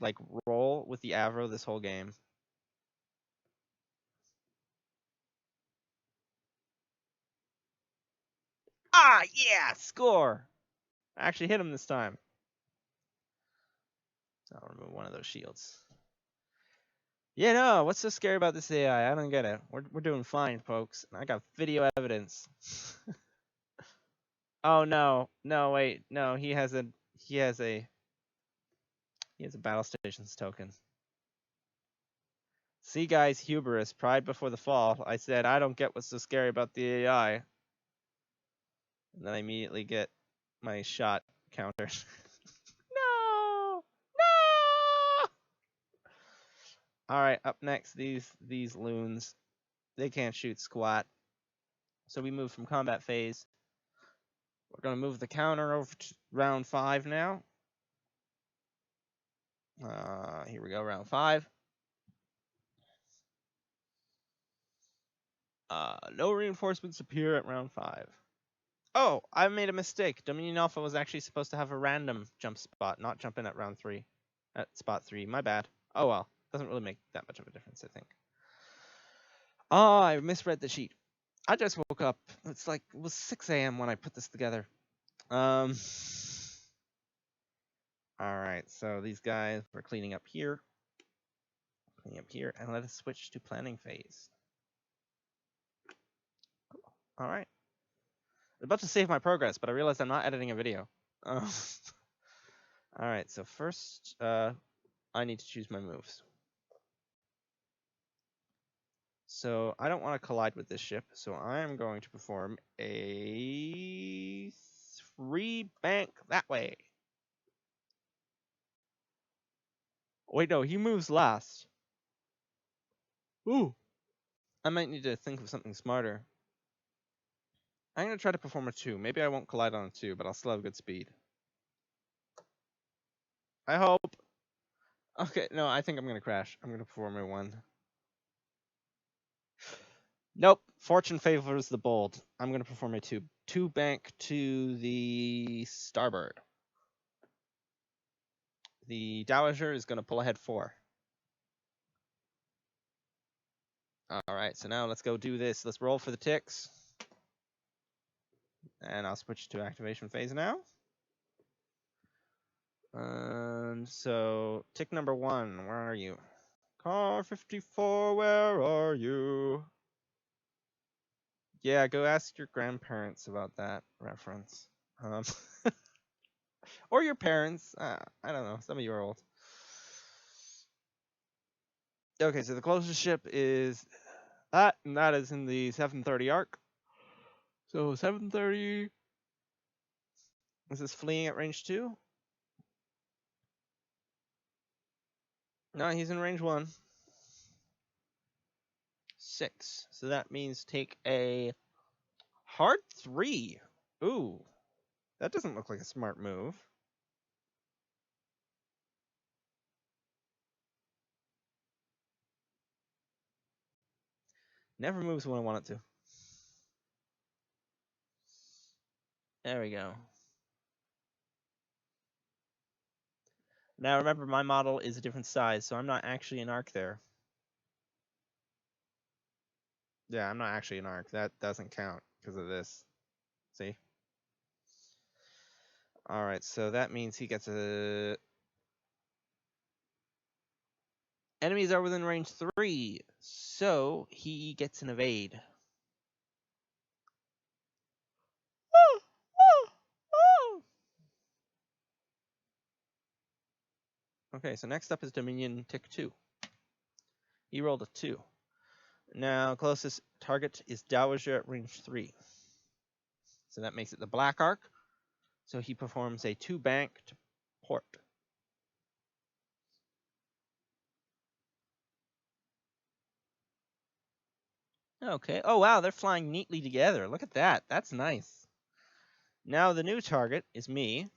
roll with the Avro this whole game. Ah, yeah, score! I actually hit him this time. I'll remove 1 of those shields. Yeah, no, what's so scary about this AI? I don't get it. We're doing fine, folks. I got video evidence. Oh no, no, wait, no, he has a battle stations token. See, guys, hubris, pride before the fall. I said I don't get what's so scary about the AI, and then I immediately get my shot countered. No, no. All right, up next, these loons, they can't shoot squat. So we move from combat phase. We're gonna move the counter over to round 5 now. Here we go, round 5. No reinforcements appear at round 5. Oh, I made a mistake. Dominion Alpha was actually supposed to have a random jump spot, not jump in at round 3. At spot 3, my bad. Oh well, doesn't really make that much of a difference, I think. Oh, I misread the sheet. I just woke up. It was 6 a.m. when I put this together. Alright, so these guys, we're cleaning up here. And let us switch to planning phase. Alright. I'm about to save my progress, but I realized I'm not editing a video. Alright, so first, I need to choose my moves. So I don't want to collide with this ship, so I am going to perform a 3 bank that way. Wait, no, he moves last. Ooh. I might need to think of something smarter. I'm going to try to perform a 2. Maybe I won't collide on a 2, but I'll still have good speed. I hope. Okay, no, I think I'm going to crash. I'm going to perform a 1. Nope. Fortune favors the bold. I'm going to perform a 2. 2 bank to the starboard. The Dowager is going to pull ahead 4. Alright, so now let's go do this. Let's roll for the ticks. And I'll switch to activation phase now. So, tick number 1, where are you? Car 54, where are you? Yeah, go ask your grandparents about that reference. Um, or your parents. I don't know. Some of you are old. Okay, so the closest ship is that, and that is in the 730 arc. So 730. This is fleeing at range 2. No, he's in range 1. 6. So that means take a hard 3. Ooh, that doesn't look like a smart move. Never moves when I want it to. There we go. Now remember, my model is a different size, so I'm not actually an arc there. Yeah, I'm not actually an arc. That doesn't count because of this. See? Alright, so that means he gets a... Enemies are within range 3, so he gets an evade. Okay, so next up is Dominion Tick 2. He rolled a 2. Now, closest target is Dowager at range 3. So that makes it the black arc. So he performs a 2 bank to port. Okay. Oh, wow, they're flying neatly together. Look at that. That's nice. Now the new target is me.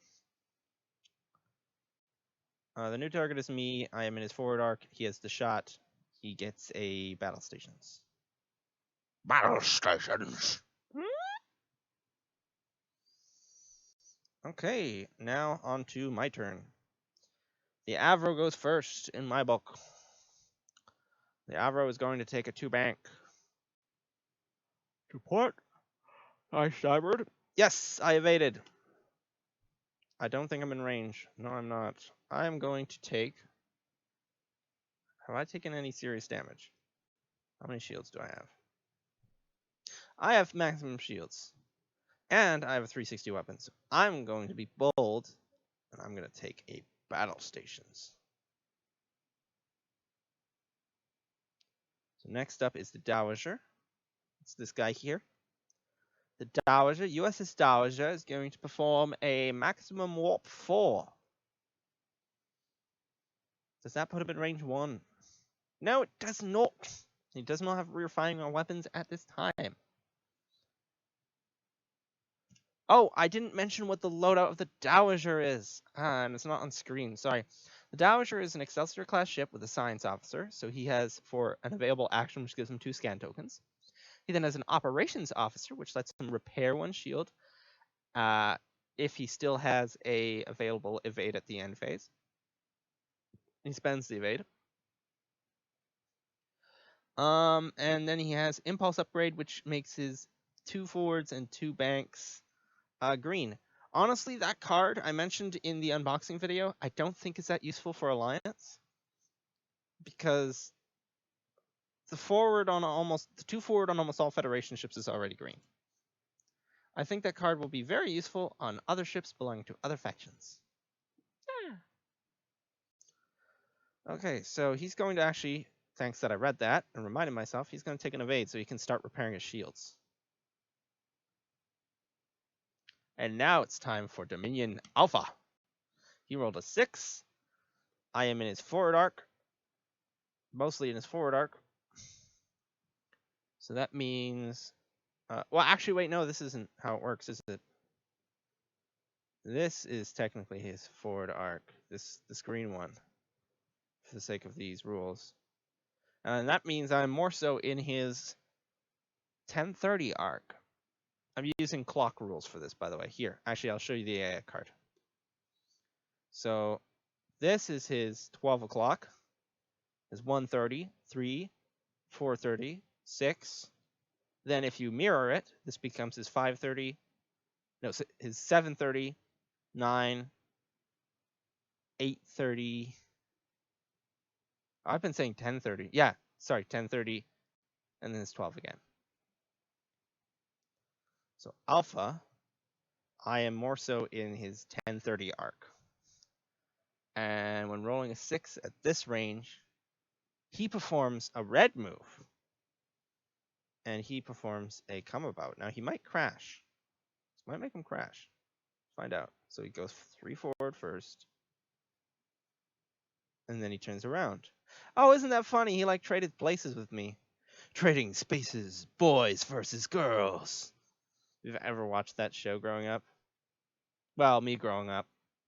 The new target is me. I am in his forward arc. He has the shot. He gets a battle stations. Battle stations. Okay, now on to my turn. The Avro goes first in my book. The Avro is going to take a 2 bank. To port. I starboard. Yes, I evaded. I don't think I'm in range. No, I'm not. I'm going to take... Have I taken any serious damage? How many shields do I have? I have maximum shields. And I have a 360 weapon. So I'm going to be bold. And I'm going to take a battle stations. So next up is the Dowager. It's this guy here. The Dowager, USS Dowager, is going to perform a maximum warp 4. Does that put him in range 1? No, it does not. He does not have rear firing on weapons at this time. Oh, I didn't mention what the loadout of the Dowager is. And it's not on screen, sorry. The Dowager is an Excelsior class ship with a science officer, so he has for an available action which gives him 2 scan tokens. He then has an operations officer, which lets him repair 1 shield if he still has a available evade at the end phase. He spends the evade. And then he has impulse upgrade, which makes his 2 forwards and 2 banks green. Honestly, that card I mentioned in the unboxing video, I don't think is that useful for Alliance, because the 2 forward on almost all Federation ships is already green. I think that card will be very useful on other ships belonging to other factions. Okay, so he's going to actually, thanks that I read that and reminded myself, he's going to take an evade so he can start repairing his shields. And now it's time for Dominion Alpha. He rolled a 6. I am in his forward arc. Mostly in his forward arc. So that means... well, actually, wait, no, this isn't how it works, is it? This is technically his forward arc. This green one. For the sake of these rules. And that means I'm more so in his 1030 arc. I'm using clock rules for this, by the way. Here, actually, I'll show you the AI card. So this is his 12 o'clock, his 1:30, 3, 4:30, 6. Then if you mirror it, this becomes his 5:30, no, his 7:30, 9, 8:30, I've been saying 10:30. Yeah, sorry, 10:30, and then it's 12 again. So alpha, I am more so in his 10:30 arc. And when rolling a 6 at this range, he performs a red move. And he performs a come about. Now he might crash. This might make him crash. Find out. So he goes 3 forward first. And then he turns around. Oh, isn't that funny? He like traded places with me. Trading spaces, boys versus girls. If you've ever watched that show growing up? Well, me growing up.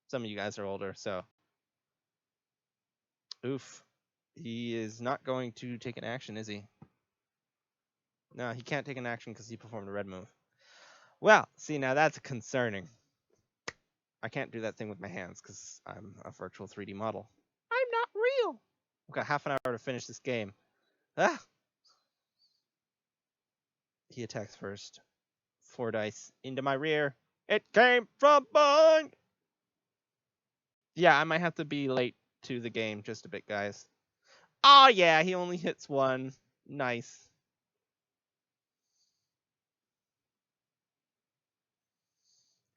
Some of you guys are older, so. Oof. He is not going to take an action, is he? No, he can't take an action because he performed a red move. Well, see, now that's concerning. I can't do that thing with my hands because I'm a virtual 3D model. I'm not real. I've got half an hour to finish this game. Ah! He attacks first. 4 dice into my rear. It came from behind. Yeah, I might have to be late to the game just a bit, guys. Oh, yeah, he only hits 1. Nice.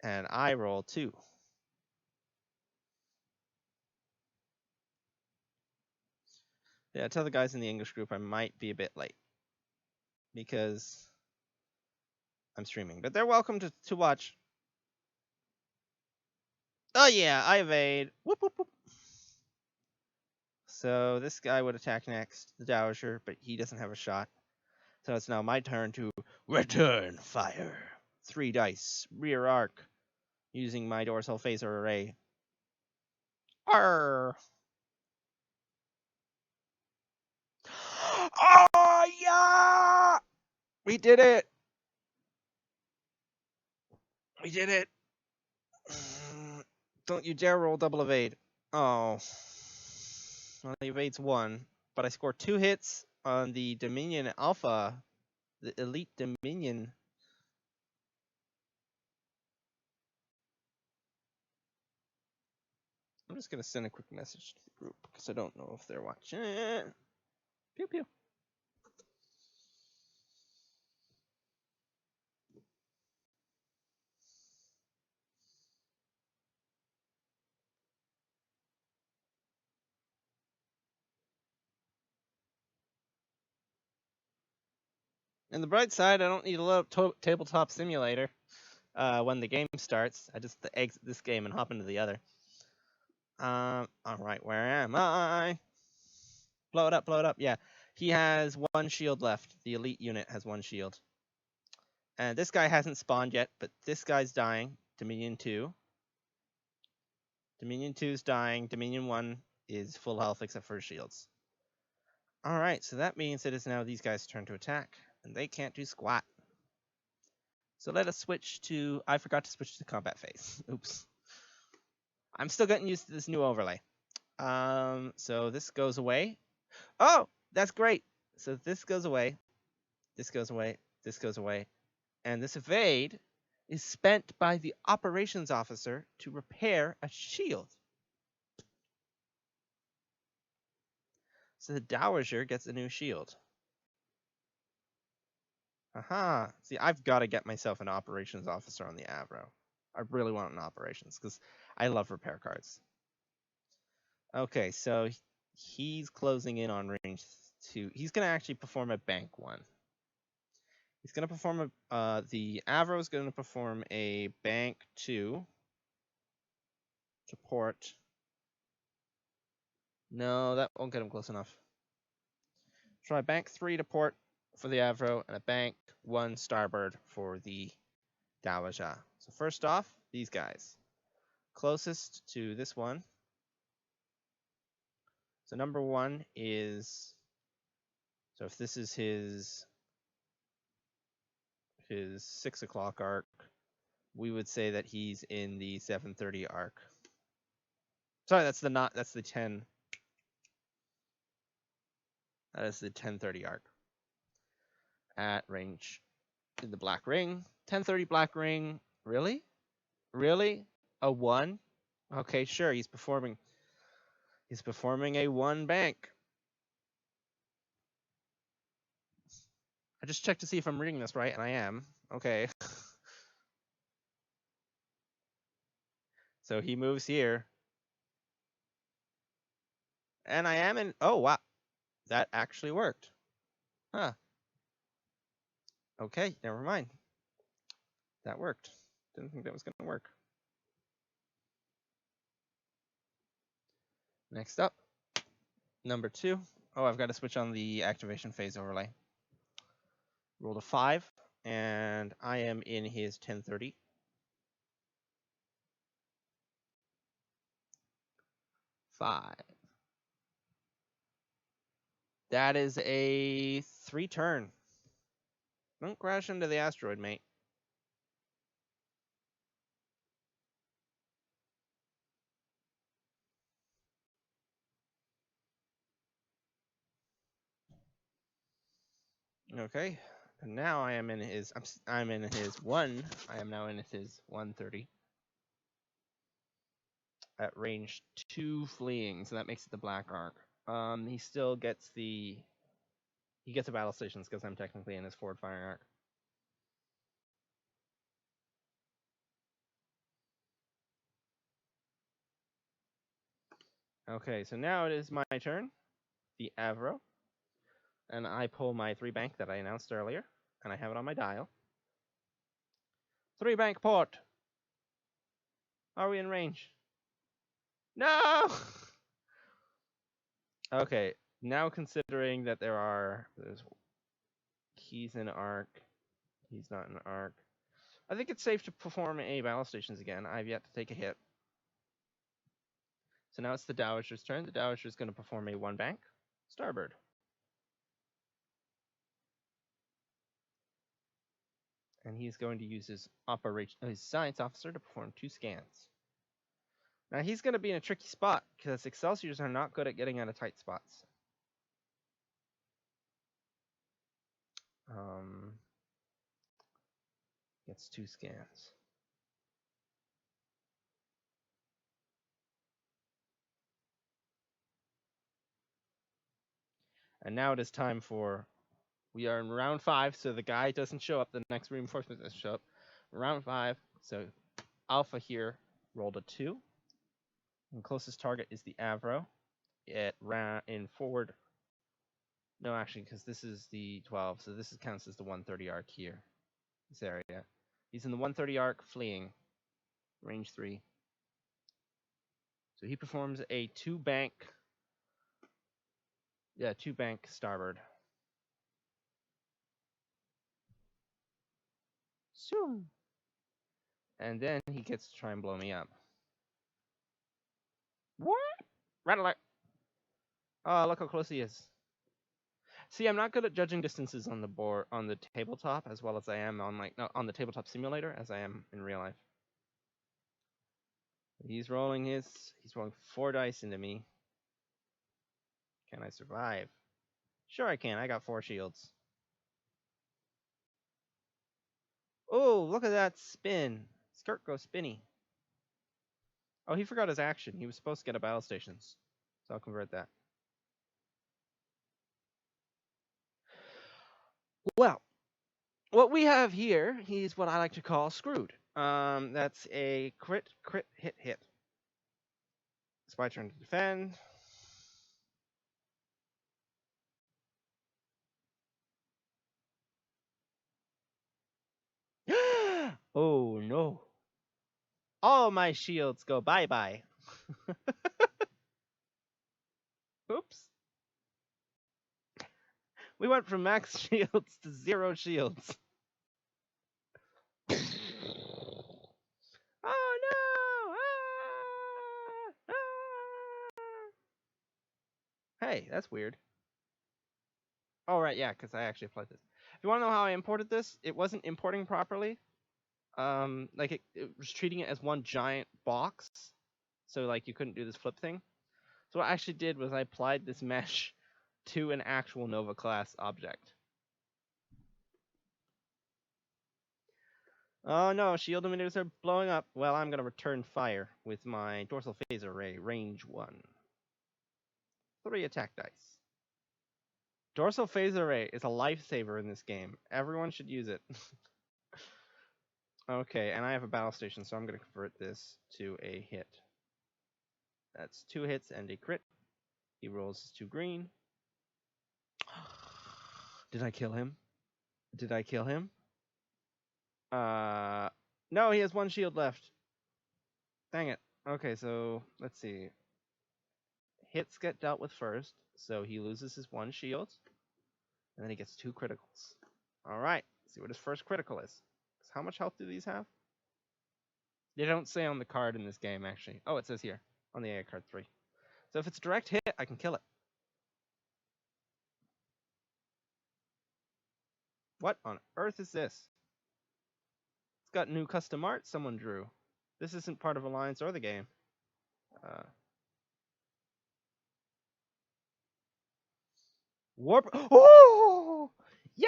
And I roll 2. Yeah, tell the guys in the English group I might be a bit late because I'm streaming, but they're welcome to watch. Oh yeah, I evade. Whoop, whoop, whoop. So this guy would attack next, the Dowager, but he doesn't have a shot. So it's now my turn to return fire. 3 dice, rear arc, using my dorsal phaser array. Arr! Oh yeah! We did it! We did it! Don't you dare roll double evade. Oh. Well, he evades 1, but I score 2 hits on the Dominion Alpha, the Elite Dominion. I'm just going to send a quick message to the group because I don't know if they're watching. Pew pew. And the bright side, I don't need to load up Tabletop Simulator when the game starts. I just exit this game and hop into the other. All right, where am I? Blow it up, blow it up. Yeah, he has 1 shield left. The elite unit has 1 shield. And this guy hasn't spawned yet, but this guy's dying. Dominion 2. Dominion 2 is dying. Dominion 1 is full health except for his shields. All right, so that means it is now these guys' turn to attack, and they can't do squat. So let us switch to... I forgot to switch to combat phase. Oops. I'm still getting used to this new overlay. So this goes away. Oh, that's great. So this goes away. This goes away. This goes away. And this evade is spent by the operations officer to repair a shield. So the Dowager gets a new shield. Aha. See, I've got to get myself an operations officer on the Avro. I really want an operations because I love repair cards. Okay, so he's closing in on range 2. He's going to actually perform a bank 1. He's going to perform the Avro is going to perform a bank 2 to port. No, that won't get him close enough. Try bank 3 to port for the Avro and a bank 1 starboard for the Dowager. So first off, these guys. Closest to this one. So number 1 is, so if this is his 6 o'clock arc, we would say that he's in the 7:30 arc. Sorry, that's the 10. That is the 10:30 arc. At range in the black ring. 10:30 black ring. Really? Really? A 1? Okay, sure. He's performing a 1 bank. I just checked to see if I'm reading this right, and I am. Okay. So he moves here. And I am in... Oh, wow. That actually worked. Huh. Okay, never mind. That worked. Didn't think that was going to work. Next up, number 2. Oh, I've got to switch on the activation phase overlay. Rolled a 5, and I am in his 1030. 5. That is a 3 turn. Don't crash into the asteroid, mate. Okay, and now I am in his. I'm in his 1. I am now in his 130 at range 2 fleeing, so that makes it the black arc. He still gets the. He gets the battle stations because I'm technically in his forward firing arc. Okay, so now it is my turn, the Avro, and I pull my 3 bank that I announced earlier, and I have it on my dial. 3 bank port. Are we in range? No! Okay, now considering that he's in arc, he's not in arc. I think it's safe to perform A battle stations again. I've yet to take a hit. So now it's the Dowager's turn. The Dowager's going to perform a 1 bank, starboard. And he's going to use his science officer to perform 2 scans. Now he's going to be in a tricky spot because Excelsiors are not good at getting out of tight spots. Gets 2 scans. And now it is time for... We are in round 5, so the guy doesn't show up. The next reinforcement doesn't show up. Round 5, so Alpha here rolled a 2. And closest target is the Avro. In forward... No, actually, because this is the 12, so this counts as the 130 arc here. This area. He's in the 130 arc, fleeing. Range 3. So he performs a 2 bank... Yeah, 2 bank starboard. Soon. And then he gets to try and blow me up. What? Red alert. Oh, look how close he is. See, I'm not good at judging distances on the board, on the tabletop, as well as I am on the tabletop simulator, as I am in real life. He's rolling 4 dice into me. Can I survive? Sure I can. I got 4 shields. Oh, look at that spin. Skirt goes spinny. Oh, he forgot his action. He was supposed to get a battle stations. So I'll convert that. Well, what we have here is what I like to call screwed. That's a crit, hit. It's my turn to defend. Oh no. All my shields go bye-bye. Oops. We went from max shields to 0 shields. Oh no! Hey, that's weird. Oh, right, yeah, because I actually applied this. If you want to know how I imported this, it wasn't importing properly. It was treating it as one giant box. So, like, you couldn't do this flip thing. So what I actually did was I applied this mesh to an actual Nova class object. Oh no, shield emitters are blowing up. Well, I'm going to return fire with my dorsal phase array, range 1. 3 attack dice. Dorsal phase array is a lifesaver in this game. Everyone should use it. Okay, and I have a battle station, so I'm going to convert this to a hit. That's 2 hits and a crit. He rolls 2 green. Did I kill him? Did I kill him? No, he has 1 shield left. Dang it. Okay, so let's see. Hits get dealt with first, so he loses his 1 shield, and then he gets 2 criticals. All right, see what his first critical is. How much health do these have? They don't say on the card in this game, actually. Oh, it says here on the AI card 3. So if it's a direct hit, I can kill it. What on earth is this? It's got new custom art someone drew. This isn't part of Alliance or the game. Warp. Oh! Yeah!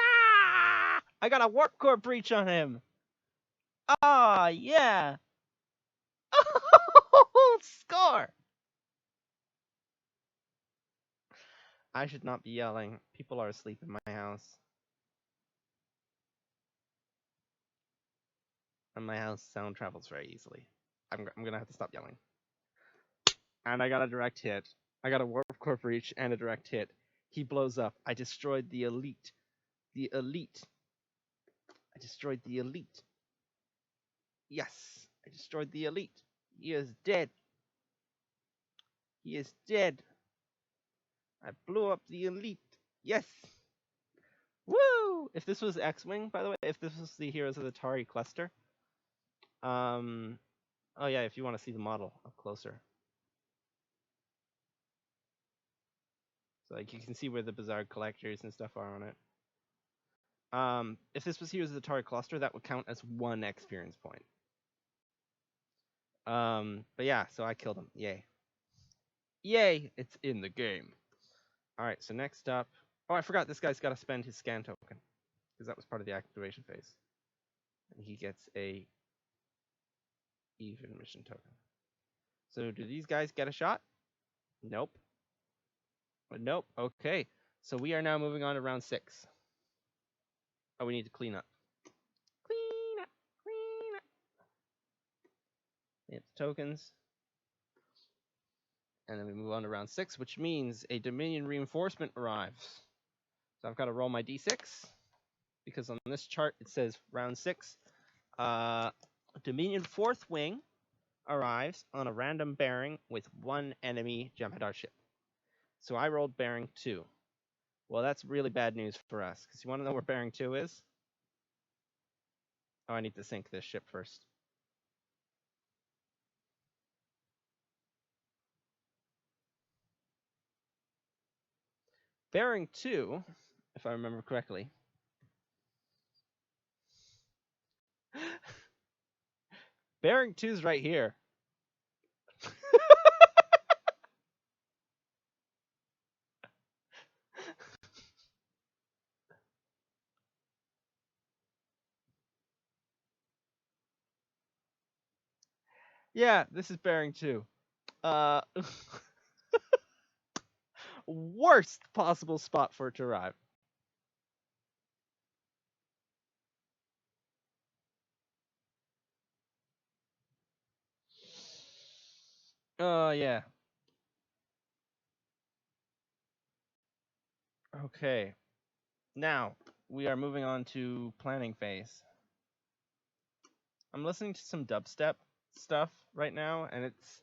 I got a warp core breach on him. Ah, yeah. Score! I should not be yelling. People are asleep in my house. And my house sound travels very easily. I'm gonna have to stop yelling. And I got a direct hit. I got a warp core breach and a direct hit. He blows up. I destroyed the elite. The elite. I destroyed the elite. Yes, I destroyed the elite. He is dead. He is dead. I blew up the elite. Yes. Woo! If this was X-Wing, by the way, if this was the Heroes of the Tari cluster. Oh yeah, if you want to see the model up closer. So like you can see where the bizarre collectors and stuff are on it. If this was Heroes of the Tari cluster, that would count as 1 experience point. But yeah, so I killed him. Yay. Yay! It's in the game. Alright, so next up... Oh, I forgot this guy's got to spend his scan token. Because that was part of the activation phase. And he gets a even mission token. So do these guys get a shot? Nope. Nope. Okay. So we are now moving on to round 6. Oh, we need to clean up. Clean up. Clean up. It's tokens. And then we move on to round 6, which means a Dominion reinforcement arrives. So I've got to roll my d6. Because on this chart it says round 6. Dominion 4th Wing arrives on a random bearing with 1 enemy Jem'Hadar ship. So I rolled bearing 2. Well, that's really bad news for us, because you want to know where bearing 2 is? Oh, I need to sink this ship first. Bearing 2, if I remember correctly, bearing 2 is right here. Yeah, this is bearing 2. Worst possible spot for it to arrive. Yeah. Okay. Now, we are moving on to planning phase. I'm listening to some dubstep stuff right now, and it's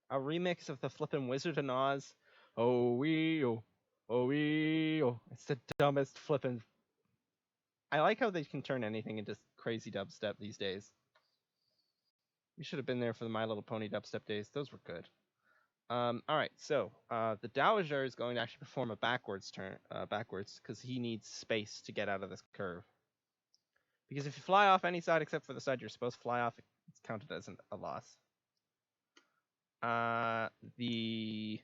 a remix of the flippin' Wizard of Oz. Oh wee oh, oh wee oh. It's the dumbest flippin'. I like how they can turn anything into crazy dubstep these days. We should have been there for the My Little Pony dubstep days. Those were good. All right, so the Dowager is going to actually perform a backwards turn, because he needs space to get out of this curve. Because if you fly off any side except for the side you're supposed to fly off, it's counted as a loss. The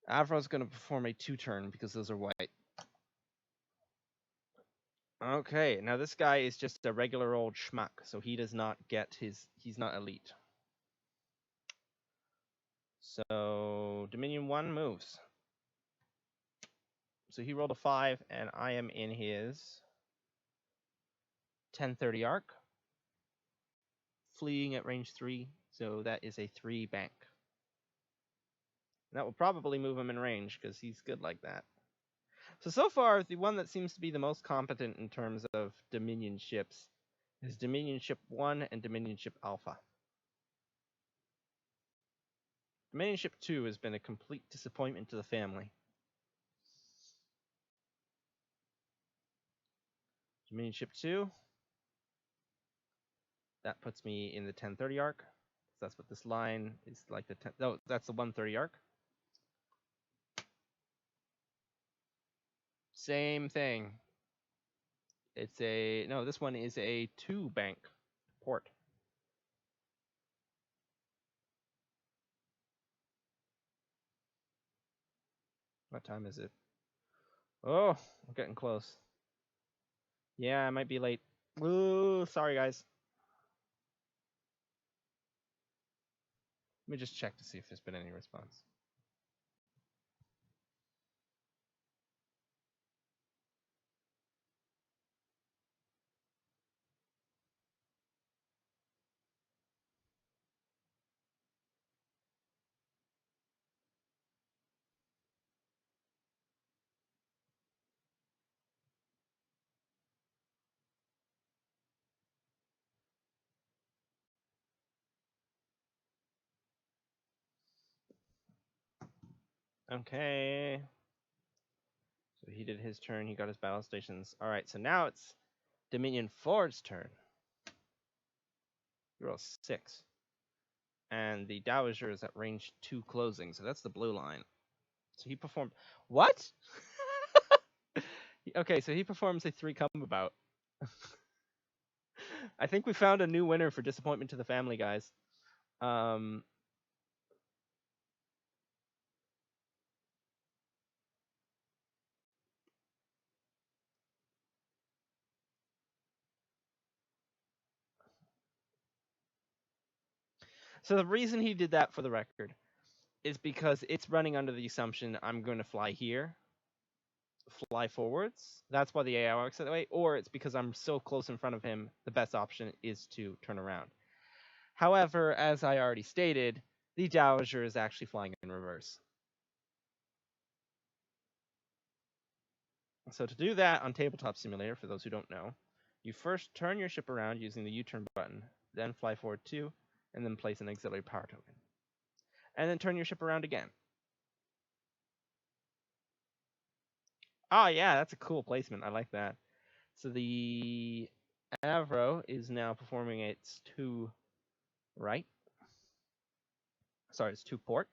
Avro is going to perform a 2-turn because those are white. Okay, now this guy is just a regular old schmuck, so he does not get he's not elite. So Dominion 1 moves. So he rolled a 5, and I am in his 1030 arc, fleeing at range 3. So that is a 3 bank. That will probably move him in range because he's good like that. So far, the one that seems to be the most competent in terms of Dominion ships is Dominion Ship 1 and Dominion Ship Alpha. Dominion Ship 2 has been a complete disappointment to the family. Dominion Ship 2, that puts me in the 1030 arc. That's what this line is like. That's the 130 arc. Same thing. This one is a 2 bank port. What time is it? Oh, we're getting close. Yeah, I might be late. Ooh, sorry guys. Let me just check to see if there's been any response. Okay. So he did his turn. He got his battle stations. All right, so now it's Dominion 4's turn. He rolls 6. And the Dowager is at range 2 closing, so that's the blue line. So he performed... What? Okay, so he performs a 3 combout. I think we found a new winner for disappointment to the family, guys. So the reason he did that, for the record, is because it's running under the assumption I'm going to fly here, fly forwards. That's why the AI works that way. Or it's because I'm so close in front of him, the best option is to turn around. However, as I already stated, the Dowager is actually flying in reverse. So to do that on Tabletop Simulator, for those who don't know, you first turn your ship around using the U-turn button, then fly forward 2, and then place an auxiliary power token. And then turn your ship around again. Oh yeah, that's a cool placement. I like that. So the Avro is now performing its 2 right. Sorry, it's 2 port.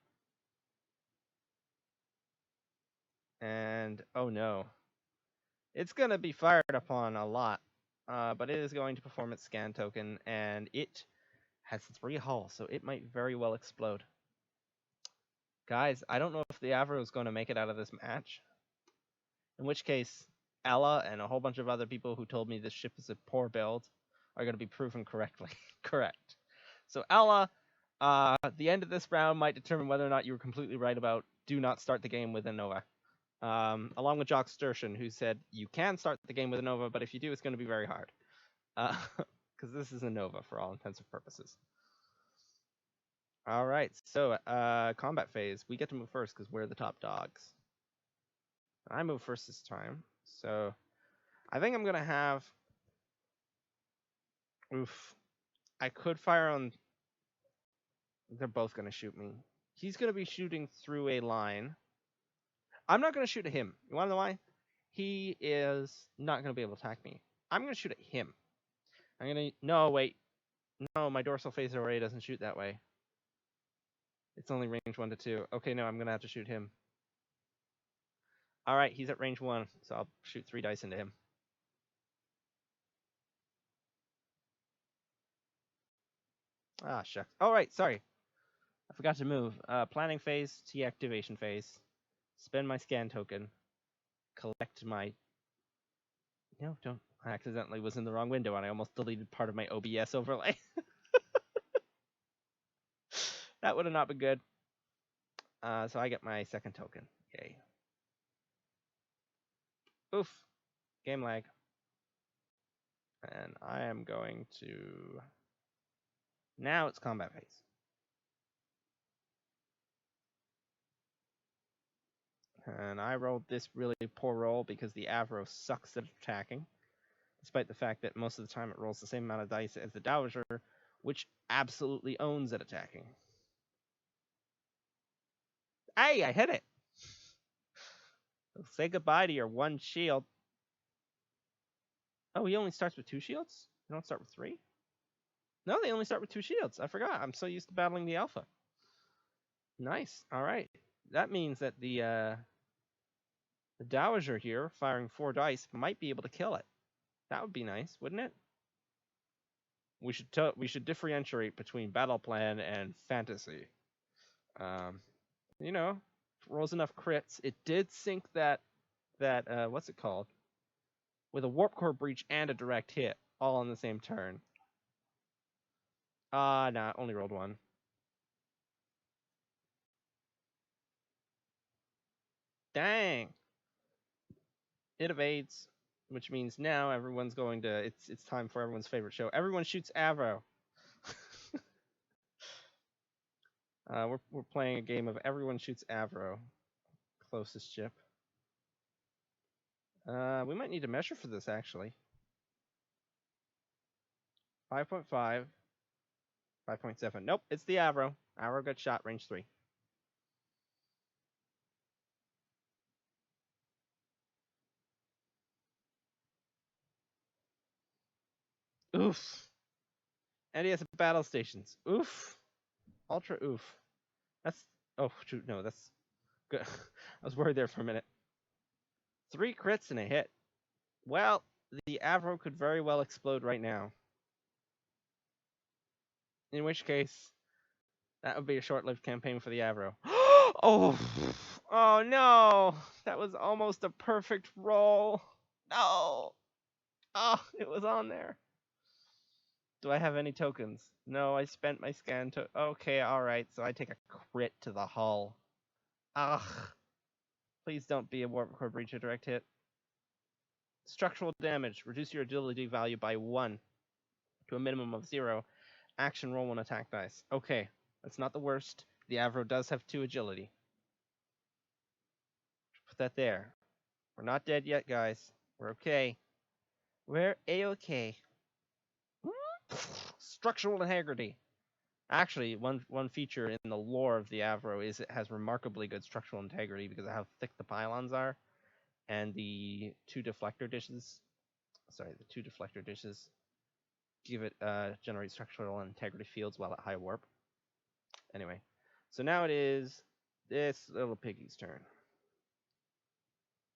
And oh no. It's going to be fired upon a lot. But it is going to perform its scan token, and it has 3 hull, so it might very well explode. Guys, I don't know if the Avro is going to make it out of this match. In which case, Ella and a whole bunch of other people who told me this ship is a poor build are going to be proven correct. So Ella, the end of this round might determine whether or not you were completely right about do not start the game with a Nova. Along with Jock Sturtian, who said you can start the game with a Nova, but if you do, it's going to be very hard. Because this is a Nova for all intents and purposes. All right, so combat phase. We get to move first because we're the top dogs. I move first this time, so I think I'm going to have... Oof. I could fire on... They're both going to shoot me. He's going to be shooting through a line. I'm not going to shoot at him. You want to know why? He is not going to be able to attack me. I'm going to shoot at him. I'm going to... No, wait. No, my dorsal phaser array doesn't shoot that way. It's only range 1 to 2. Okay, no, I'm going to have to shoot him. All right, he's at range 1, so I'll shoot 3 dice into him. Ah, shucks. All right, sorry. I forgot to move. Planning phase, T activation phase. Spend my scan token. Collect my... No, don't. I accidentally was in the wrong window, and I almost deleted part of my OBS overlay. That would have not been good. So I get my second token. Yay. Oof. Game lag. And I am going to... Now it's combat phase. And I rolled this really poor roll because the Avro sucks at attacking, despite the fact that most of the time it rolls the same amount of dice as the Dowager, which absolutely owns at attacking. Hey, I hit it! So say goodbye to your one shield. Oh, he only starts with 2 shields? You don't start with 3? No, they only start with 2 shields. I forgot. I'm so used to battling the Alpha. Nice. All right. That means that the Dowager here, firing 4 dice, might be able to kill it. That would be nice, wouldn't it? We should differentiate between battle plan and fantasy. You know, rolls enough crits. It did sink that what's it called? With a warp core breach and a direct hit, all on the same turn. Nah, only rolled 1. Dang. It evades, which means now everyone's going to. It's time for everyone's favorite show. Everyone shoots Avro. We're playing a game of everyone shoots Avro. Closest ship. We might need to measure for this actually. 5.5. 5.7. Nope, it's the Avro. Avro got shot, range 3. Oof. And he has battle stations. Oof. Ultra oof. That's... Oh, shoot, no, that's... Good. I was worried there for a minute. 3 crits and a hit. Well, the Avro could very well explode right now. In which case, that would be a short-lived campaign for the Avro. Oh! Oh, no! That was almost a perfect roll. No! Oh, it was on there. Do I have any tokens? No, I spent my scan to... Okay, alright, so I take a crit to the hull. Ugh. Please don't be a warp core breach or direct hit. Structural damage. Reduce your agility value by 1 to a minimum of 0. Action, roll 1 attack dice. Okay, that's not the worst. The Avro does have 2 agility. Put that there. We're not dead yet, guys. We're okay. We're A-okay. Structural integrity. Actually, one feature in the lore of the Avro is it has remarkably good structural integrity because of how thick the pylons are, and the 2 deflector dishes. Sorry, the 2 deflector dishes give it generate structural integrity fields while at high warp. Anyway, so now it is this little piggy's turn.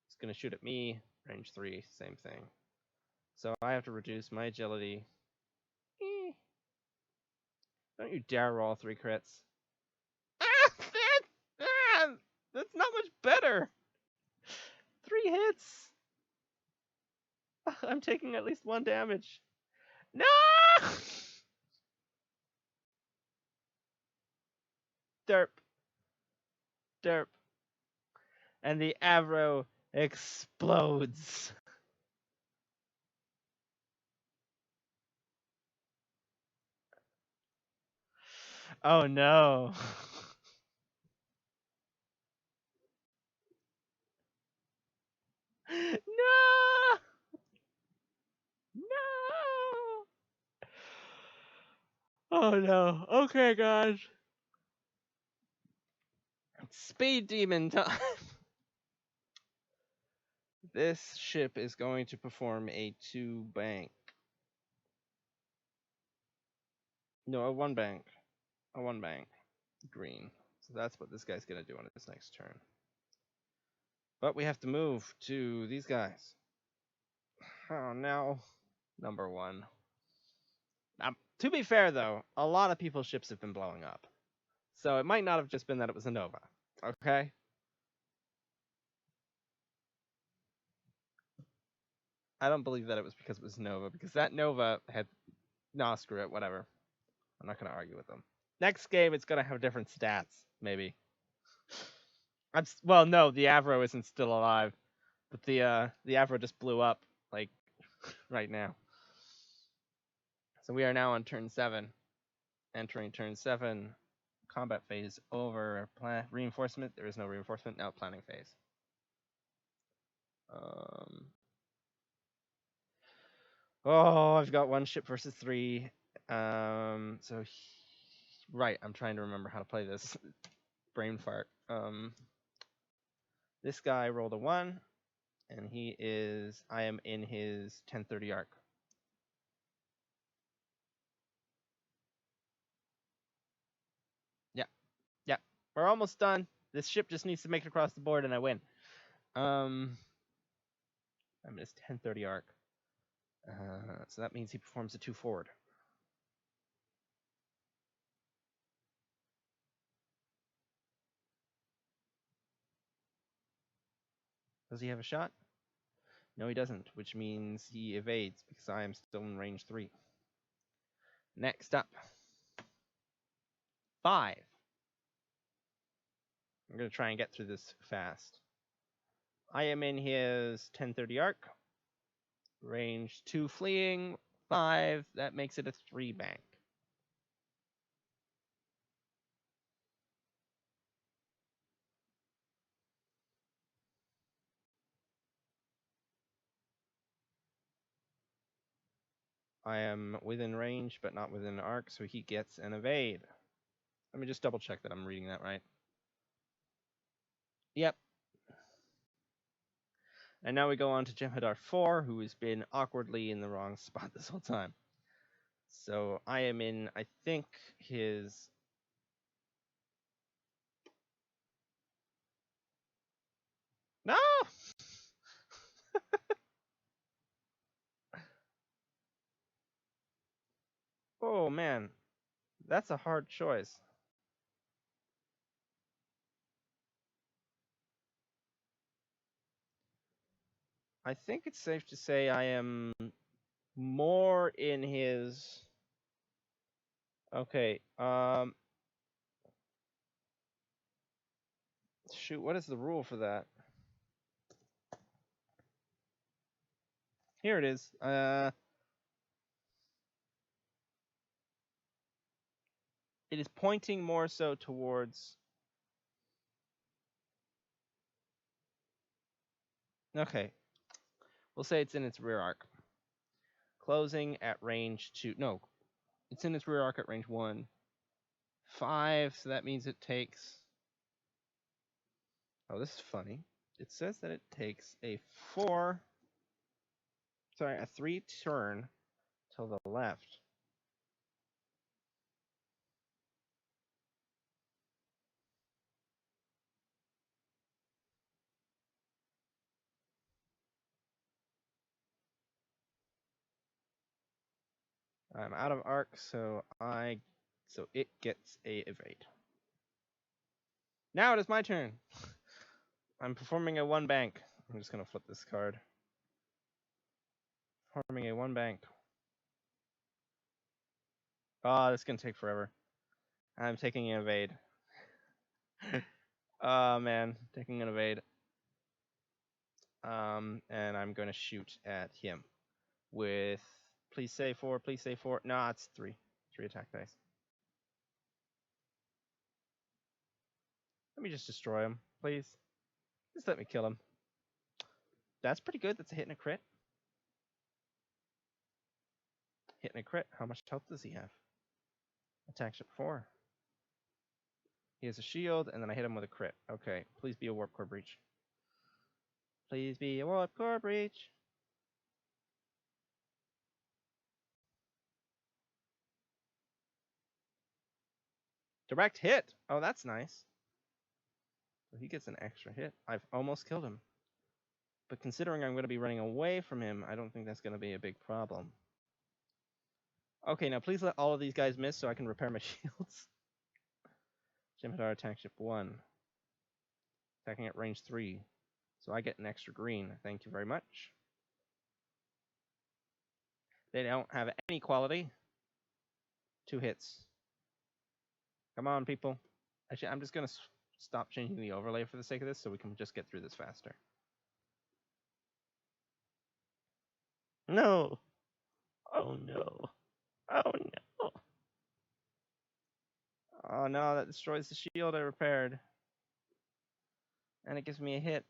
It's gonna shoot at me, range 3, same thing. So I have to reduce my agility. Don't you dare roll 3 crits. That's not much better. 3 hits. I'm taking at least 1 damage. No! Derp. Derp. And the Avro explodes. Oh no. No! No! Oh no. Okay, guys. Speed demon time. This ship is going to perform a 2 bank. No, a 1 bank. A 1 bank. Green. So that's what this guy's going to do on his next turn. But we have to move to these guys. Oh, now, number 1. To be fair, though, a lot of people's ships have been blowing up. So it might not have just been that it was a Nova. Okay? I don't believe that it was because it was Nova, because that Nova had... Nah, screw it, whatever. I'm not going to argue with them. Next game, it's going to have different stats, maybe. Well, no, the Avro isn't still alive. But the Avro just blew up, like, right now. So we are now on turn 7. Entering turn 7. Combat phase over. Reinforcement. There is no reinforcement. Now planning phase. Oh, I've got 1 ship versus 3. Right, I'm trying to remember how to play this. Brain fart. This guy rolled a 1, and I am in his 1030 arc. Yeah, we're almost done. This ship just needs to make it across the board, and I win. I'm in his 1030 arc. So that means he performs a 2 forward. Does he have a shot? No, he doesn't, which means he evades because I am still in range 3. Next up, 5. I'm going to try and get through this fast. I am in his 1030 arc. Range 2 fleeing, 5. That makes it a 3 bank. I am within range, but not within arc, so he gets an evade. Let me just double check that I'm reading that right. Yep. And now we go on to Gemini 4, who has been awkwardly in the wrong spot this whole time. So I am in, I think, his... No! Oh, man. That's a hard choice. I think it's safe to say I am more in his... Okay, shoot, what is the rule for that? Here it is. It is pointing more so towards... Okay. We'll say it's in its rear arc. Closing at range 2. No, it's in its rear arc at range 1. 5, so that means it takes... Oh, this is funny. It says that it takes a 3 turn to the left. I'm out of arc, so it gets a evade. Now it is my turn. I'm performing a 1 bank. I'm just gonna flip this card. Performing a 1 bank. Oh, this is gonna take forever. I'm taking an evade. Oh man, taking an evade. And I'm gonna shoot at him with please say 4, please say 4. No, it's 3. 3 attack dice. Let me just destroy him, please. Just let me kill him. That's pretty good. That's a hit and a crit. Hit and a crit. How much health does he have? Attack ship 4. He has a shield, and then I hit him with a crit. Okay, please be a warp core breach. Please be a warp core breach. Direct hit. Oh, that's nice. So he gets an extra hit. I've almost killed him. But considering I'm going to be running away from him, I don't think that's going to be a big problem. Okay, now please let all of these guys miss so I can repair my shields. Gemini attack ship 1. Attacking at range 3. So I get an extra green. Thank you very much. They don't have any quality. 2 hits. Come on, people. Actually, I'm just going to stop changing the overlay for the sake of this so we can just get through this faster. No. Oh no. Oh no. Oh no, that destroys the shield I repaired. And it gives me a hit.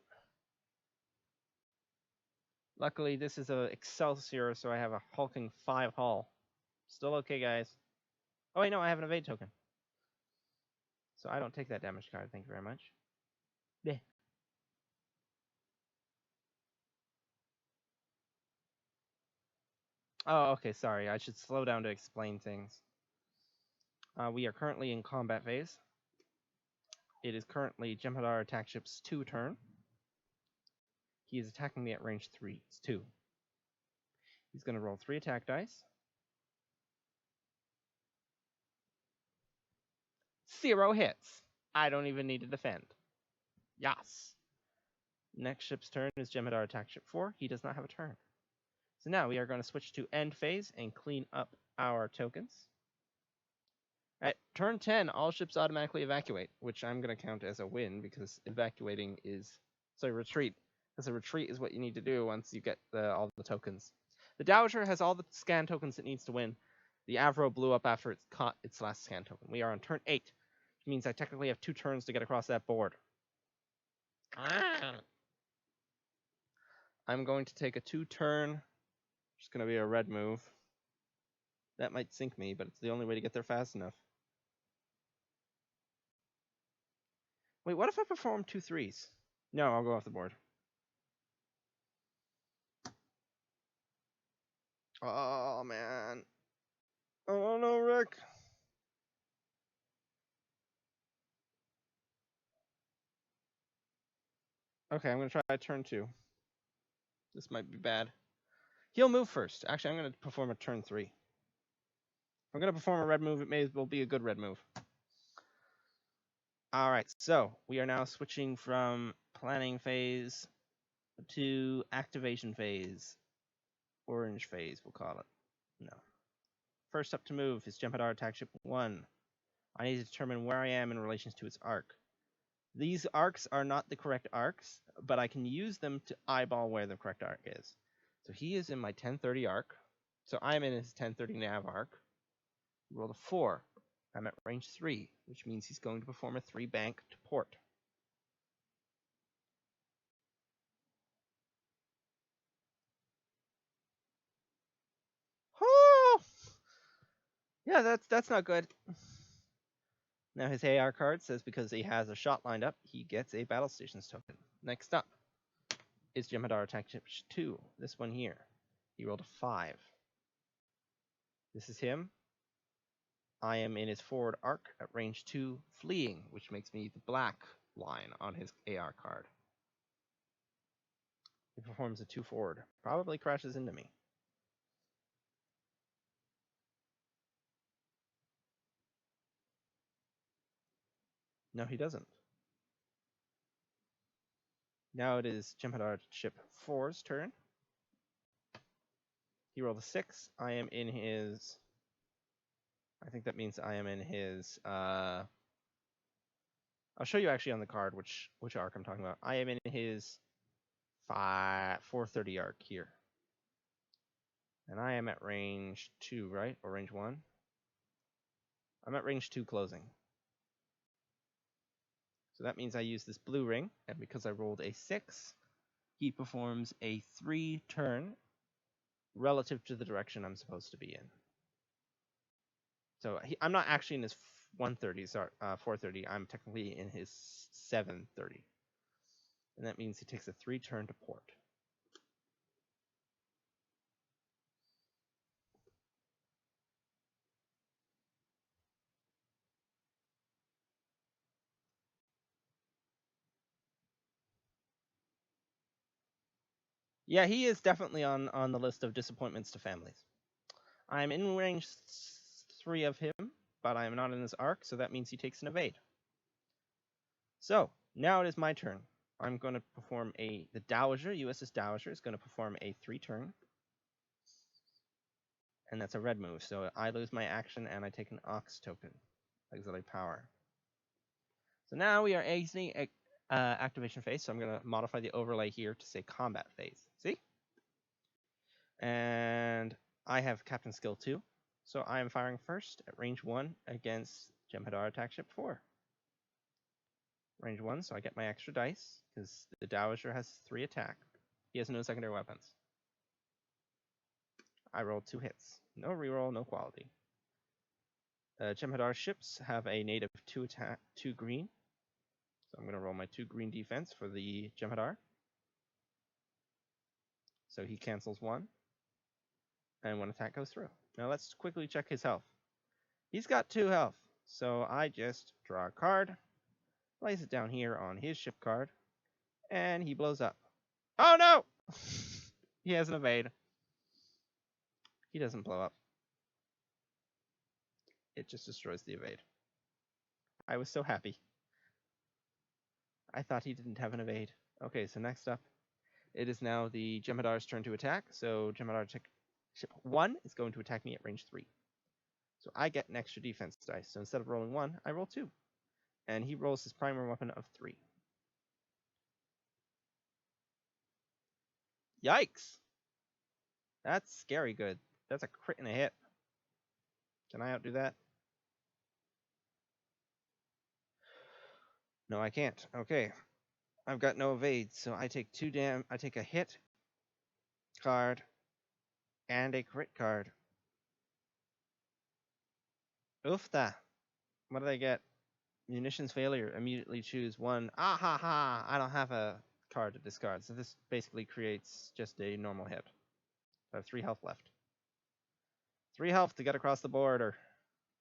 Luckily, this is a Excelsior, so I have a hulking 5 hull. Still okay, guys. Oh, wait, no, I have an evade token. So I don't take that damage card, thank you very much. Bleh. Oh, okay, sorry. I should slow down to explain things. We are currently in combat phase. It is currently Jem'Hadar attack ship's 2 turn. He is attacking me at range 3. It's 2. He's going to roll 3 attack dice. 0 hits. I don't even need to defend. Yes. Next ship's turn is Jem'Hadar attack ship 4. He does not have a turn. So now we are going to switch to end phase and clean up our tokens. At turn 10, all ships automatically evacuate, which I'm going to count as a win because evacuating is... Sorry, retreat. Because a retreat is what you need to do once you get all the tokens. The Dowager has all the scan tokens it needs to win. The Avro blew up after it caught its last scan token. We are on turn 8, which means I technically have 2 turns to get across that board. I'm going to take a 2-turn. It's going to be a red move. That might sink me, but it's the only way to get there fast enough. Wait, what if I perform 2 3s? No, I'll go off the board. Oh, man. Oh, no, Rick. Okay, I'm going to try turn 2. This might be bad. He'll move first. Actually, I'm going to perform a turn 3. If I'm going to perform a red move, it may as well be a good red move. All right, so we are now switching from planning phase to activation phase. Orange phase, we'll call it. No. First up to move is Jem'Hadar attack ship 1. I need to determine where I am in relation to its arc. These arcs are not the correct arcs, but I can use them to eyeball where the correct arc is. So he is in my 1030 arc. So I'm in his 1030 nav arc. Roll a 4. I'm at range 3, which means he's going to perform a 3 bank to port. Oh! Yeah, that's not good. Now his AR card says because he has a shot lined up, he gets a battle stations token. Next up is Jem'Hadar attack ship 2. This one here. He rolled a 5. This is him. I am in his forward arc at range 2, fleeing, which makes me the black line on his AR card. He performs a 2 forward. Probably crashes into me. No, he doesn't. Now it is Jem'Hadar ship 4's turn. He rolled a 6. I am in his... I think that means I am in his... I'll show you actually on the card which arc I'm talking about. I am in his 430 arc here. And I am at range 2, right? Or range 1? I'm at range 2 closing. So that means I use this blue ring, and because I rolled a 6, he performs a 3 turn relative to the direction I'm supposed to be in. So I'm not actually in his 130, sorry, 430. I'm technically in his 730. And that means he takes a 3 turn to port. Yeah, he is definitely on the list of disappointments to families. I'm in range 3 of him, but I am not in his arc, so that means he takes an evade. So, now it is my turn. I'm going to perform the Dowager, USS Dowager, is going to perform a 3 turn. And that's a red move, so I lose my action and I take an Ox token, auxiliary power. So now we are exiting activation phase, so I'm going to modify the overlay here to say combat phase. See? And I have Captain Skill 2, so I am firing first at range 1 against Jem'Hadar Attack Ship 4. Range 1, so I get my extra dice, because the Dowager has 3 attack. He has no secondary weapons. I rolled 2 hits. No reroll, no quality. Jem'Hadar ships have a native 2 attack, 2 green. So I'm going to roll my 2 green defense for the Jem'Hadar. So he cancels 1. And 1 attack goes through. Now let's quickly check his health. He's got 2 health. So I just draw a card, place it down here on his ship card, and he blows up. Oh no! He has an evade. He doesn't blow up. It just destroys the evade. I was so happy. I thought he didn't have an evade. Okay, so next up, it is now the Jem'Hadar's turn to attack. So Jem'Hadar ship 1 is going to attack me at range 3. So I get an extra defense dice. So instead of rolling 1, I roll 2. And he rolls his primary weapon of 3. Yikes! That's scary good. That's a crit and a hit. Can I outdo that? No, I can't. Okay. I've got no evades, so I take I take a hit card and a crit card. Oofta. What do they get? Munitions failure. Immediately choose 1. Ah ha ha! I don't have a card to discard, so this basically creates just a normal hit. I have 3 health left. 3 health to get across the border.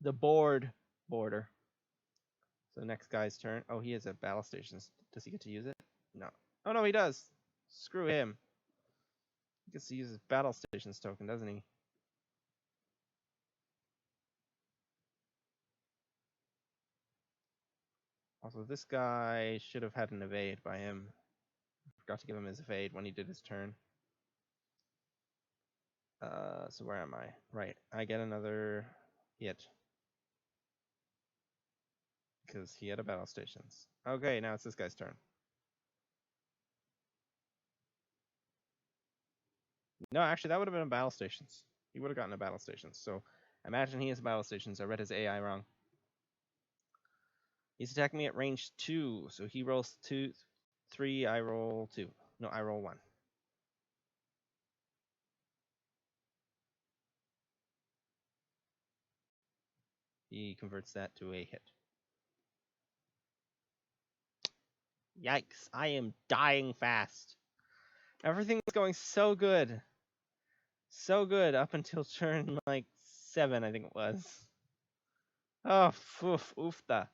The border. So next guy's turn. Oh, he has a battle station. Does he get to use it? No. Oh no, he does. Screw him. He gets to use his battle stations token, doesn't he? Also, this guy should have had an evade by him. Forgot to give him his evade when he did his turn. So where am I? Right. I get another hit. Because he had a battle stations. Okay, now it's this guy's turn. No, actually, that would have been a battle stations. He would have gotten a battle stations. So imagine he has battle stations. I read his AI wrong. He's attacking me at range 2. So he rolls 2, 3, I roll 2. No, I roll 1. He converts that to a hit. Yikes, I am dying fast. Everything's going so good. So good up until turn, like, 7, I think it was. Oh, oofta.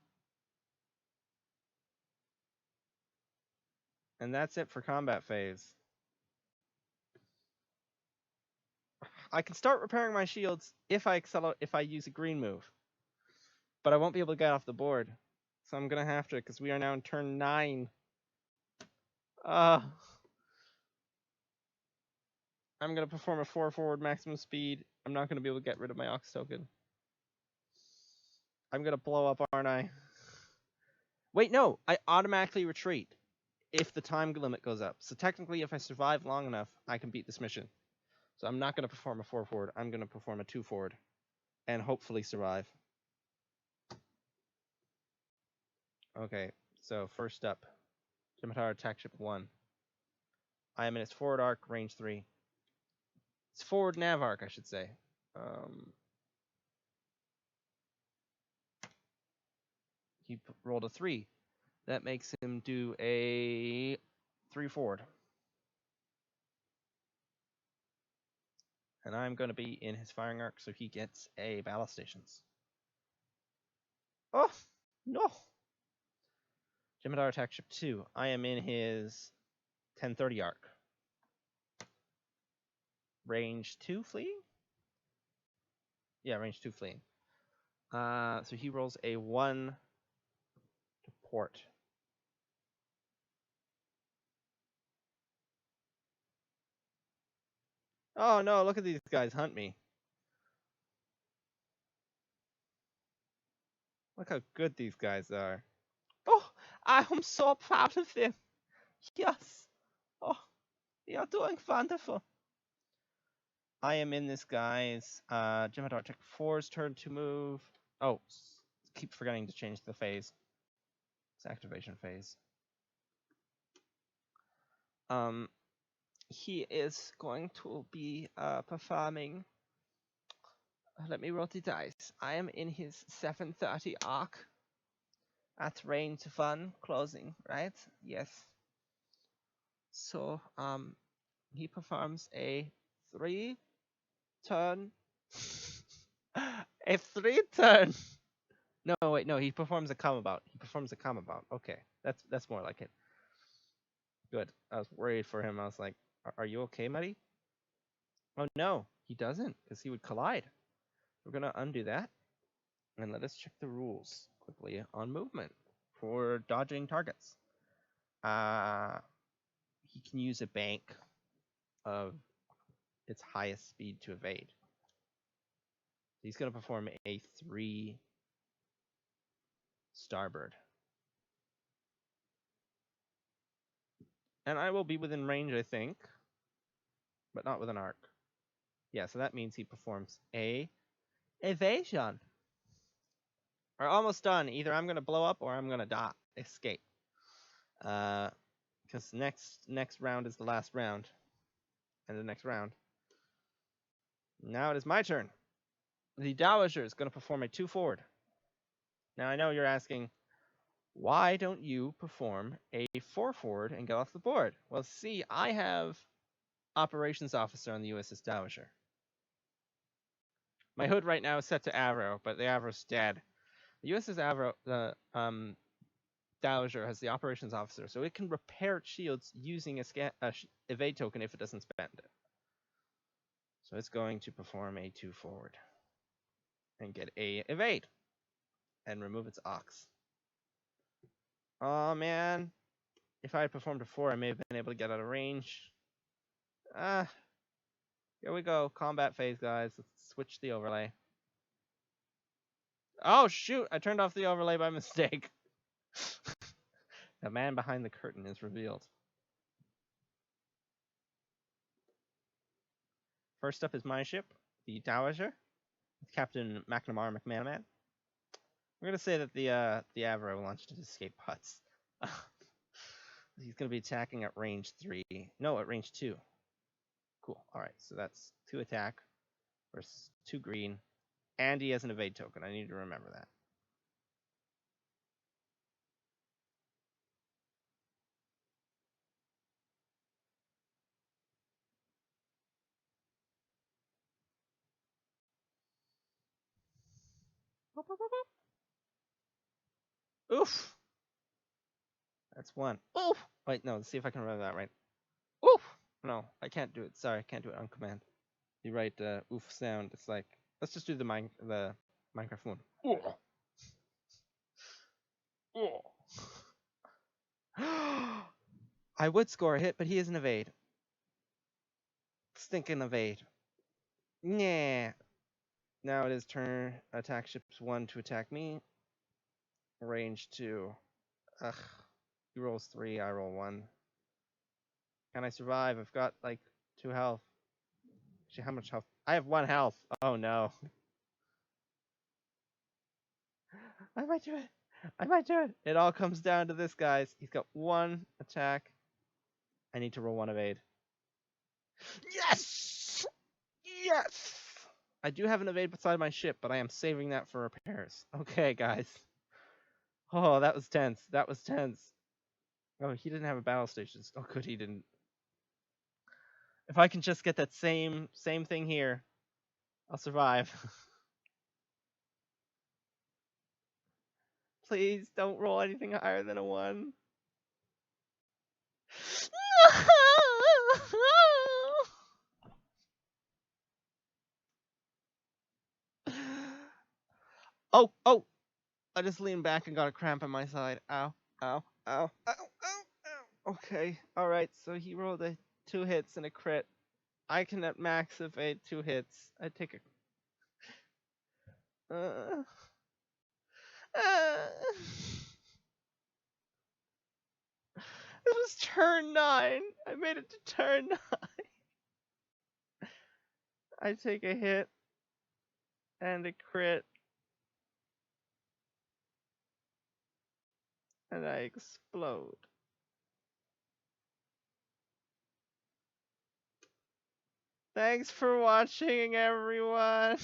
And that's it for combat phase. I can start repairing my shields if I use a green move. But I won't be able to get off the board. So I'm going to have to, because we are now in turn 9. I'm going to perform a 4 forward maximum speed. I'm not going to be able to get rid of my Ox token. I'm going to blow up, aren't I? Wait, no. I automatically retreat if the time limit goes up. So technically, if I survive long enough, I can beat this mission. So I'm not going to perform a 4 forward. I'm going to perform a 2 forward. And hopefully survive. Okay, so first up. Jem'Hadar Attack Ship 1. I am in its forward arc, range 3. It's forward nav arc, I should say. He rolled a 3. That makes him do a 3 forward. And I'm going to be in his firing arc, so he gets a battle stations. Oh, no. Jem'Hadar Attack Ship 2. I am in his 1030 arc. Range 2 fleeing? Yeah, range 2 fleeing. So he rolls a 1 to port. Oh no, look at these guys hunt me. Look how good these guys are. Oh, I am so proud of them. Yes. Oh, they are doing wonderful. I am in this guy's Gemini Tech 4's turn to move. Oh, keep forgetting to change the phase. It's activation phase. He is going to be performing. Let me roll the dice. I am in his 7:30 arc. At range 1 closing, right? Yes. So he performs a 3-turn. A 3-turn. No, wait, no. He performs a come about. Okay, that's more like it. Good. I was worried for him. I was like, "Are you okay, Muddy?" Oh no, he doesn't, because he would collide. We're gonna undo that, and let us check the rules quickly on movement for dodging targets. He can use a bank of its highest speed to evade. He's going to perform a 3 starboard. And I will be within range, I think, but not with an arc. Yeah, so that means he performs a evasion. We're almost done. Either I'm going to blow up or I'm going to escape. Because next round is the last round. And the next round. Now it is my turn. The Dowager is going to perform a 2 forward. Now I know you're asking, why don't you perform a 4 forward and get off the board? Well, see, I have operations officer on the USS Dowager. My hood right now is set to Avro, but the Avro's dead. The USS Avro, the Dowager has the operations officer, so it can repair its shields using a evade token if it doesn't spend it. So it's going to perform a 2 forward and get a evade and remove its ox. Oh man, if I had performed a 4, I may have been able to get out of range. Here we go, combat phase, guys. Let's switch the overlay. Oh shoot, I turned off the overlay by mistake. The man behind the curtain is revealed. First up is my ship, the Dowager, with Captain McNamara McManaman. We're going to say that the Avro launched his escape pods. He's going to be attacking at range 3. No, at range 2. Cool. All right, so that's 2 attack versus 2 green. And he has an evade token. I need to remember that. Oof. That's 1. Oof. Wait, no, let's see if I can remember that right. Oof. No, I can't do it. Sorry, I can't do it on command. You write oof sound. It's like, let's just do the Minecraft one. I would score a hit, but he is an evade. Stinking evade. Yeah. Now it is turn. Attack ships 1 to attack me. Range 2. Ugh. He rolls 3, I roll 1. Can I survive? I've got like 2 health. Actually, how much health? I have 1 health. Oh no. I might do it. It all comes down to this, guys. He's got 1 attack. I need to roll 1 evade. Yes! Yes! I do have an evade beside my ship, but I am saving that for repairs. Okay, guys. Oh, that was tense. Oh, he didn't have a battle station. Oh, good, he didn't. If I can just get that same thing here, I'll survive. Please don't roll anything higher than a 1. Oh! I just leaned back and got a cramp in my side. Ow. Okay, alright, so he rolled 2 hits and a crit. I can at max evade 2 hits. I take a... This was turn 9. I made it to turn 9. I take a hit and a crit, and I explode. Thanks for watching, everyone.